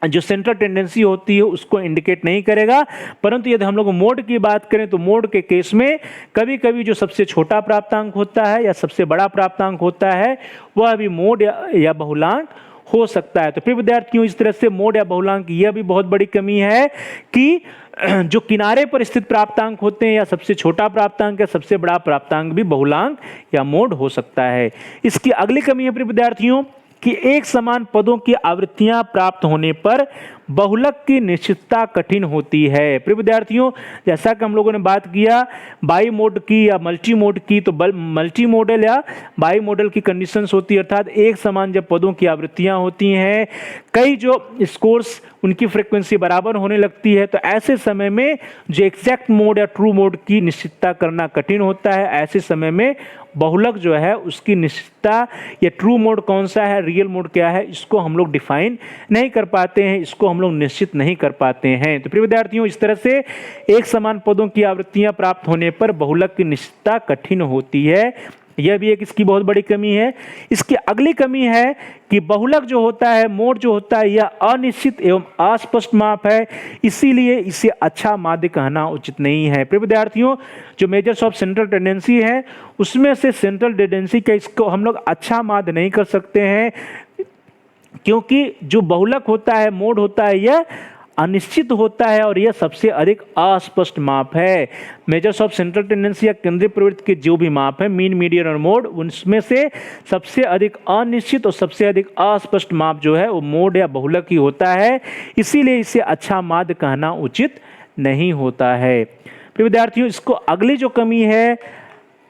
जो सेंट्रल टेंडेंसी होती है उसको इंडिकेट नहीं करेगा। परंतु यदि हम लोग मोड की बात करें तो मोड के केस में कभी कभी जो सबसे छोटा प्राप्तांक होता है या सबसे बड़ा प्राप्तांक होता है वह भी मोड या बहुलांक हो सकता है। तो प्रिय विद्यार्थियों, इस तरह से मोड या बहुलांक की यह भी बहुत बड़ी कमी है कि जो किनारे पर स्थित प्राप्तांक होते हैं या सबसे छोटा प्राप्तांक या सबसे बड़ा प्राप्तांक भी बहुलांक या मोड हो सकता है। इसकी अगली कमी है प्रिय विद्यार्थियों कि एक समान पदों की आवृत्तियां प्राप्त होने पर बहुलक की निश्चितता कठिन होती है। प्रिय विद्यार्थियों, जैसा कि हम लोगों ने बात किया बाई मोड की या मल्टी मोड की, तो मल्टी मॉडल या बाई मॉडल की कंडीशंस होती है, अर्थात एक समान जब पदों की आवृत्तियां होती हैं, कई जो स्कोर्स उनकी फ्रीक्वेंसी बराबर होने लगती है, तो ऐसे समय में जो एग्जैक्ट मोड या ट्रू मोड की निश्चितता करना कठिन होता है। ऐसे समय में बहुलक जो है उसकी निश्चितता या ट्रू मोड कौन सा है, रियल मोड क्या है, इसको हम लोग डिफाइन नहीं कर पाते हैं, इसको हम लोग निश्चित नहीं कर पाते हैं। तो प्रिय विद्यार्थियों, इस तरह से एक समान पदों की आवृत्तियां प्राप्त होने पर बहुलक की निश्चितता कठिन होती है। यह भी एक इसकी बहुत बड़ी कमी है। इसकी अगली कमी है कि बहुलक जो होता है, मोड जो होता है, यह अनिश्चित एवं अस्पष्ट माप है, इसीलिए इसे अच्छा माध्य कहना उचित नहीं है। प्रिय विद्यार्थियों, जो मेजर्स ऑफ सेंट्रल टेंडेंसी है उसमें से सेंट्रल टेंडेंसी का इसको हम लोग अच्छा माध्य नहीं कर सकते हैं, क्योंकि जो बहुलक होता है, मोड होता है, यह अनिश्चित होता है और यह सबसे अधिक अस्पष्ट माप है। मेजर्स ऑफ सेंट्रल टेंडेंसी या केंद्रीय प्रवृत्ति के जो भी माप है, मीन, मीडियन और मोड, उनमें से सबसे अधिक अनिश्चित और सबसे अधिक अस्पष्ट माप जो है वो मोड या बहुलक ही होता है, इसीलिए इसे अच्छा माध्य कहना उचित नहीं होता है। प्रिय विद्यार्थियों, इसको अगली जो कमी है,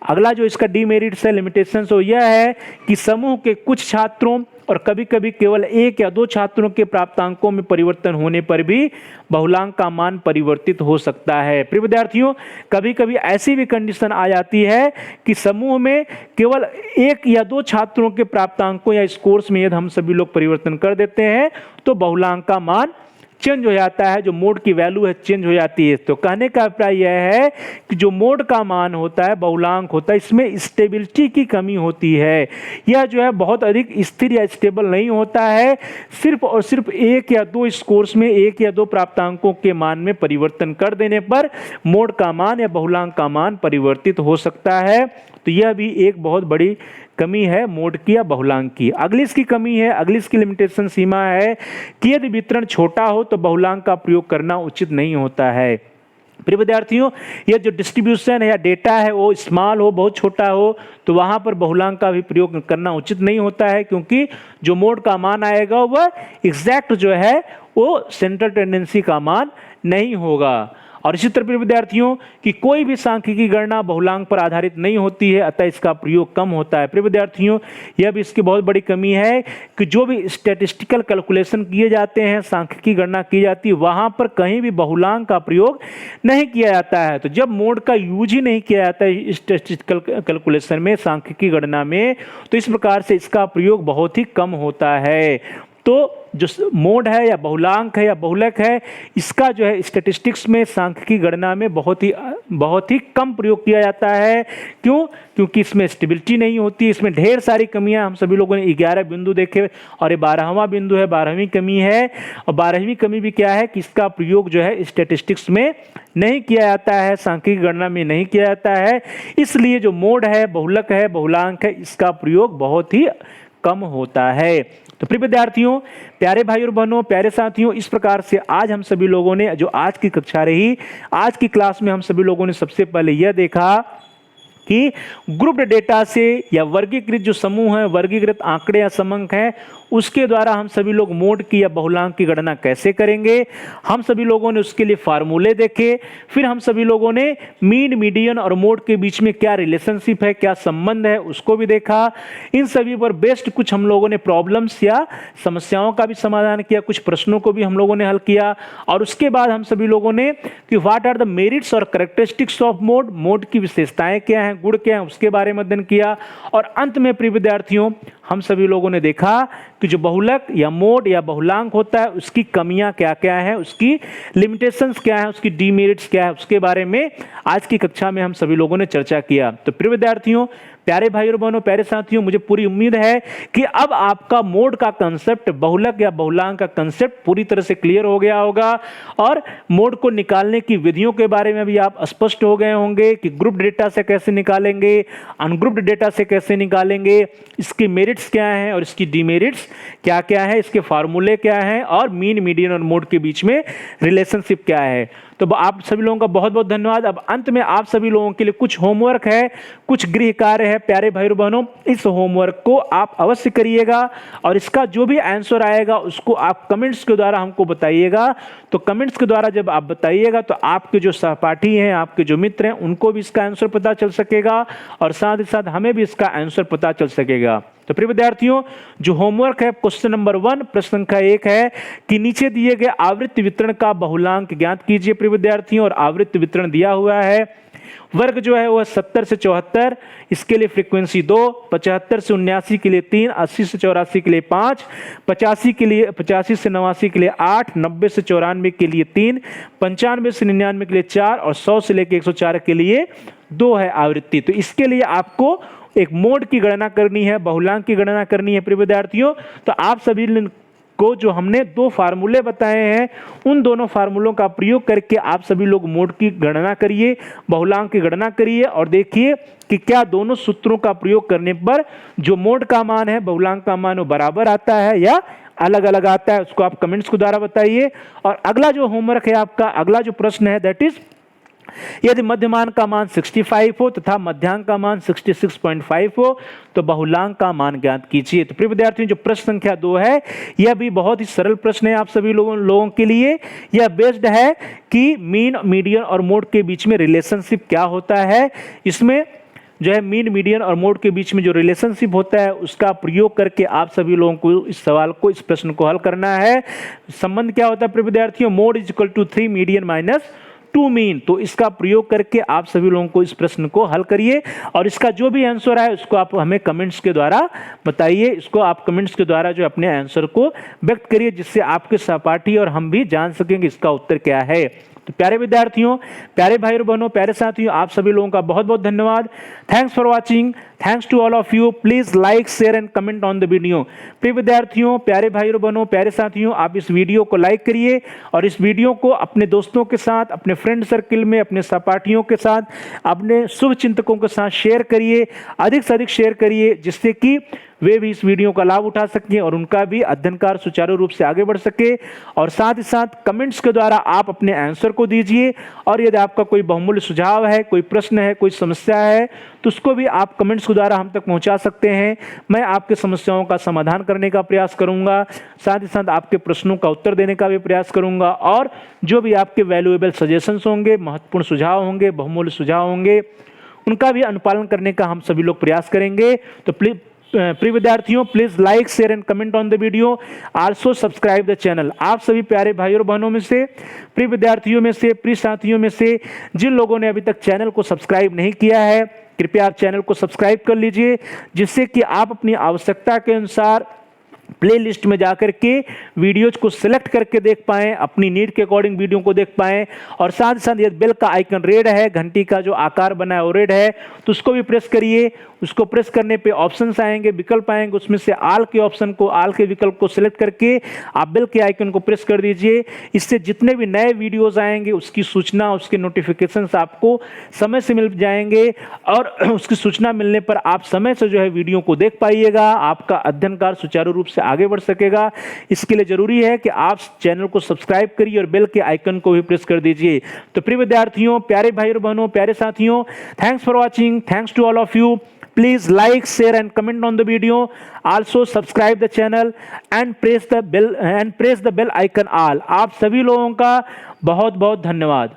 अगला जो इसका डीमेरिट्स है, लिमिटेशंस, वो यह है कि समूह के कुछ छात्रों और कभी कभी केवल एक या दो छात्रों के प्राप्तांकों में परिवर्तन होने पर भी बहुलांक का मान परिवर्तित हो सकता है। प्रिय विद्यार्थियों, कभी कभी ऐसी भी कंडीशन आ जाती है कि समूह में केवल एक या दो छात्रों के प्राप्तांकों या स्कोर्स में यदि हम सभी लोग परिवर्तन कर देते हैं तो बहुलांक का मान चेंज हो जाता है, जो मोड की वैल्यू है चेंज हो जाती है। तो कहने का अभिप्राय यह है कि जो मोड का मान होता है, बहुलांक होता है, इसमें स्टेबिलिटी की कमी होती है। यह जो है बहुत अधिक स्थिर या स्टेबल नहीं होता है, सिर्फ और सिर्फ एक या दो स्कोर्स में एक या दो प्राप्तांकों के मान में परिवर्तन कर देने पर मोड का मान या बहुलांक का मान परिवर्तित हो सकता है। तो यह भी एक बहुत बड़ी कमी है मोड की या बहुलांक की। अगली इसकी कमी है, अगली इसकी लिमिटेशन सीमा है कि यदि वितरण छोटा हो तो बहुलांक का प्रयोग करना उचित नहीं होता है। प्रिय विद्यार्थियों, यह जो डिस्ट्रीब्यूशन है या डेटा है वो स्मॉल हो, बहुत छोटा हो, तो वहां पर बहुलांक का भी प्रयोग करना उचित नहीं होता है, क्योंकि जो मोड का मान आएगा वह एग्जैक्ट जो है वो सेंट्रल टेंडेंसी का मान नहीं होगा। और इसी तरह विद्यार्थियों कि कोई भी सांख्यिकी गणना बहुलांक पर आधारित नहीं होती है, अतः इसका प्रयोग कम होता है। प्रिय विद्यार्थियों, यह भी इसकी बहुत बड़ी कमी है कि जो भी स्टैटिस्टिकल कैलकुलेशन किए जाते हैं, सांख्यिकी गणना की जाती है, वहां पर कहीं भी बहुलांक का प्रयोग नहीं किया जाता है। तो जब मोड का यूज ही नहीं किया जाता है स्टैटिस्टिकल कैलकुलेशन में, सांख्यिकी गणना में, तो इस प्रकार से इसका प्रयोग बहुत ही कम होता है। तो जो मोड है या बहुलांक है या बहुलक है, इसका जो है स्टैटिस्टिक्स में, सांख्यिकी गणना में बहुत ही कम प्रयोग किया जाता है। क्यों? क्योंकि इसमें स्टेबिलिटी नहीं होती, इसमें ढेर सारी कमियां, हम सभी लोगों ने 11 बिंदु देखे और ये 12वां बिंदु है, 12वीं कमी है। और 12वीं कमी भी क्या है कि इसका प्रयोग जो है स्टैटिस्टिक्स में नहीं किया जाता है, सांख्यिकी गणना में नहीं किया जाता है। इसलिए जो मोड है, बहुलक है, बहुलांक है, इसका प्रयोग बहुत ही कम होता है। तो प्रिय विद्यार्थियों, प्यारे भाई और बहनों, प्यारे साथियों, इस प्रकार से आज हम सभी लोगों ने जो आज की कक्षा रही, आज की क्लास में हम सभी लोगों ने सबसे पहले यह देखा कि ग्रुप्ड डेटा से या वर्गीकृत जो समूह है, वर्गीकृत आंकड़े या समंक हैं, उसके द्वारा हम सभी लोग मोड की या बहुलांक की गणना कैसे करेंगे। हम सभी लोगों ने उसके लिए फार्मूले देखे। फिर हम सभी लोगों ने मीन, मीडियन और मोड के बीच में क्या रिलेशनशिप है, क्या संबंध है, उसको भी देखा। इन सभी पर बेस्ड कुछ हम लोगों ने प्रॉब्लम्स या समस्याओं का भी समाधान किया, कुछ प्रश्नों को भी हम लोगों ने हल किया। और उसके बाद हम सभी लोगों ने कि व्हाट आर द मेरिट्स और कैरेक्टरिस्टिक्स ऑफ मोड, मोड की विशेषताएं क्या हैं, गुण क्या हैं, उसके बारे में अध्ययन किया। और अंत में प्रिय विद्यार्थियों, हम सभी लोगों ने देखा कि जो बहुलक या मोड या बहुलांक होता है, उसकी कमियां क्या क्या है, उसकी लिमिटेशंस क्या है, उसकी डीमेरिट्स क्या है, उसके बारे में आज की कक्षा में हम सभी लोगों ने चर्चा किया। तो प्रिय विद्यार्थियों, प्यारे भाई और बहनों, प्यारे साथियों, मुझे पूरी उम्मीद है कि अब आपका मोड का कंसेप्ट, बहुलक या बहुलांक का कंसेप्ट पूरी तरह से क्लियर हो गया होगा और मोड को निकालने की विधियों के बारे में भी आप स्पष्ट हो गए होंगे कि ग्रुप डेटा से कैसे निकालेंगे, अनग्रुप्ड डेटा से कैसे निकालेंगे, इसकी मेरिट्स क्या हैं और इसकी डीमेरिट्स क्या क्या है, इसके फार्मूले क्या हैं और मीन, मीडियन और मोड के बीच में रिलेशनशिप क्या है। तो आप सभी लोगों का बहुत बहुत धन्यवाद। अब अंत में आप सभी लोगों के लिए कुछ होमवर्क है, कुछ गृह कार्य है। प्यारे भाई बहनों, इस होमवर्क को आप अवश्य करिएगा और इसका जो भी आंसर आएगा उसको आप कमेंट्स के द्वारा हमको बताइएगा। तो कमेंट्स के द्वारा जब आप बताइएगा तो आपके जो सहपाठी हैं, आपके जो मित्र हैं, उनको भी इसका आंसर पता चल सकेगा और साथ ही साथ हमें भी इसका आंसर पता चल सकेगा। तो प्रिय विद्यार्थियों, जो होमवर्क है, क्वेश्चन नंबर 1 प्रश्न संख्या 1 है कि नीचे दिए गए आवृत्ति वितरण का बहुलांक ज्ञात कीजिए। प्रिय विद्यार्थियों, और आवृत्ति वितरण दिया हुआ है, वर्ग जो है वह 70 से 74, इसके लिए फ्रीक्वेंसी 2, 75 से 79 के लिए 3, 80 से 84 के लिए 5, 85 से 89 के लिए 8, 90 से 94 के लिए 3, 95 से 99 के लिए 4 और 100 से लेकर 104 के लिए 2 है आवृत्ति। तो इसके लिए आपको एक मोड की गणना करनी है, बहुलांक की गणना करनी है। प्रिय विद्यार्थियों, तो आप सभी को जो हमने 2 फार्मूले बताए हैं, उन दोनों फार्मूलों का प्रयोग करके आप सभी लोग मोड की गणना करिए, बहुलांक की गणना करिए और देखिए कि क्या दोनों सूत्रों का प्रयोग करने पर जो मोड का मान है, बहुलांक का मान, वो बराबर आता है या अलग अलग आता है। उसको आप कमेंट्स के द्वारा बताइए। और अगला जो होमवर्क है आपका, अगला जो प्रश्न है, दैट इज यदि मध्यमान का मान 65 हो तथा मध्यांक का मान 66.5 हो तो बहुलांक का मान ज्ञात कीजिए। तो प्रिय विद्यार्थियों, जो प्रश्न संख्या 2 है, यह भी बहुत ही सरल प्रश्न है आप सभी लोगों के लिए। यह बेस्ड है कि मीन, मीडियन और मोड के बीच में रिलेशनशिप क्या होता है। इसमें जो है मीन, मीडियन और मोड के बीच में जो रिलेशनशिप होता है उसका प्रयोग करके आप सभी लोगों को इस सवाल को, इस प्रश्न को हल करना है। संबंध क्या होता है प्रिय विद्यार्थियों? Mode is equal to 3 median minus 2 mean. तो इसका प्रयोग करके आप सभी लोगों को इस प्रश्न को हल करिए और इसका जो भी आंसर है उसको आप हमें कमेंट्स के द्वारा बताइए। इसको आप कमेंट्स के द्वारा जो अपने आंसर को व्यक्त करिए, जिससे आपके सहपाठी और हम भी जान सकेंगे इसका उत्तर क्या है। तो प्यारे विद्यार्थियों, प्यारे भाई और बहनों, प्यारे साथियों, आप सभी लोगों का बहुत बहुत धन्यवाद। Thanks for watching, thanks to all of you. Please like, share and comment on the video. प्रिय विद्यार्थियों, प्यारे भाइयों और बहनों, प्यारे साथियों, आप इस वीडियो को लाइक करिए और इस वीडियो को अपने दोस्तों के साथ, अपने फ्रेंड सर्किल में, अपने सहपाठियों के साथ, अपने शुभ चिंतकों के साथ शेयर करिए, अधिक से अधिक शेयर करिए, जिससे कि वे भी इस वीडियो का लाभ उठा सकें और उनका भी अध्ययन कार्य सुचारू रूप से आगे बढ़ सके। और साथ ही साथ कमेंट्स के द्वारा आप अपने आंसर को दीजिए और यदि आपका कोई बहुमूल्य सुझाव है, कोई प्रश्न है, कोई समस्या है, तो उसको भी आप कमेंट्स के द्वारा हम तक पहुंचा सकते हैं। मैं आपके समस्याओं का समाधान करने का प्रयास करूंगा, साथ ही साथ आपके प्रश्नों का उत्तर देने का भी प्रयास करूंगा और जो भी आपके वैल्यूएबल सजेशंस होंगे, महत्वपूर्ण सुझाव होंगे, बहुमूल्य सुझाव होंगे, उनका भी अनुपालन करने का हम सभी लोग प्रयास करेंगे। तो प्रिय विद्यार्थियों, please like, share and comment on the video, also subscribe the channel. आप सभी प्यारे भाइयों और बहनों में से, प्रिय विद्यार्थियों में से, प्रिय साथियों में से जिन लोगों ने अभी तक चैनल को सब्सक्राइब नहीं किया है, कृपया आप चैनल को सब्सक्राइब कर लीजिए, जिससे कि आप अपनी आवश्यकता के अनुसार प्लेलिस्ट में जाकर के वीडियोज को सिलेक्ट करके देख पाएं, अपनी नीड के अकॉर्डिंग वीडियो को देख पाएं। और साथ ही साथ ये बेल का आइकन रेड है, घंटी का जो आकार बना है वो रेड है, तो उसको भी प्रेस करिए। उसको प्रेस करने पे ऑप्शंस आएंगे, विकल्प आएंगे, उसमें से आल के ऑप्शन को, आल के विकल्प को सिलेक्ट करके आप बेल के आइकन को प्रेस कर दीजिए। इससे जितने भी नए वीडियोज आएंगे उसकी सूचना, उसके नोटिफिकेशंस आपको समय से मिल जाएंगे और उसकी सूचना मिलने पर आप समय से जो है वीडियो को देख पाइएगा, आपका अध्ययन कार्य सुचारू रूप से आगे बढ़ सकेगा। इसके लिए जरूरी है कि आप चैनल को सब्सक्राइब करिए और बेल के आइकन को भी प्रेस कर दीजिए। तो प्रिय विद्यार्थियों, प्यारे भाई और बहनों, प्यारे साथियों, thanks for watching, thanks to all of you. Please like, share and comment on the video. Also subscribe the channel and press the bell icon all. आप सभी लोगों का बहुत बहुत धन्यवाद।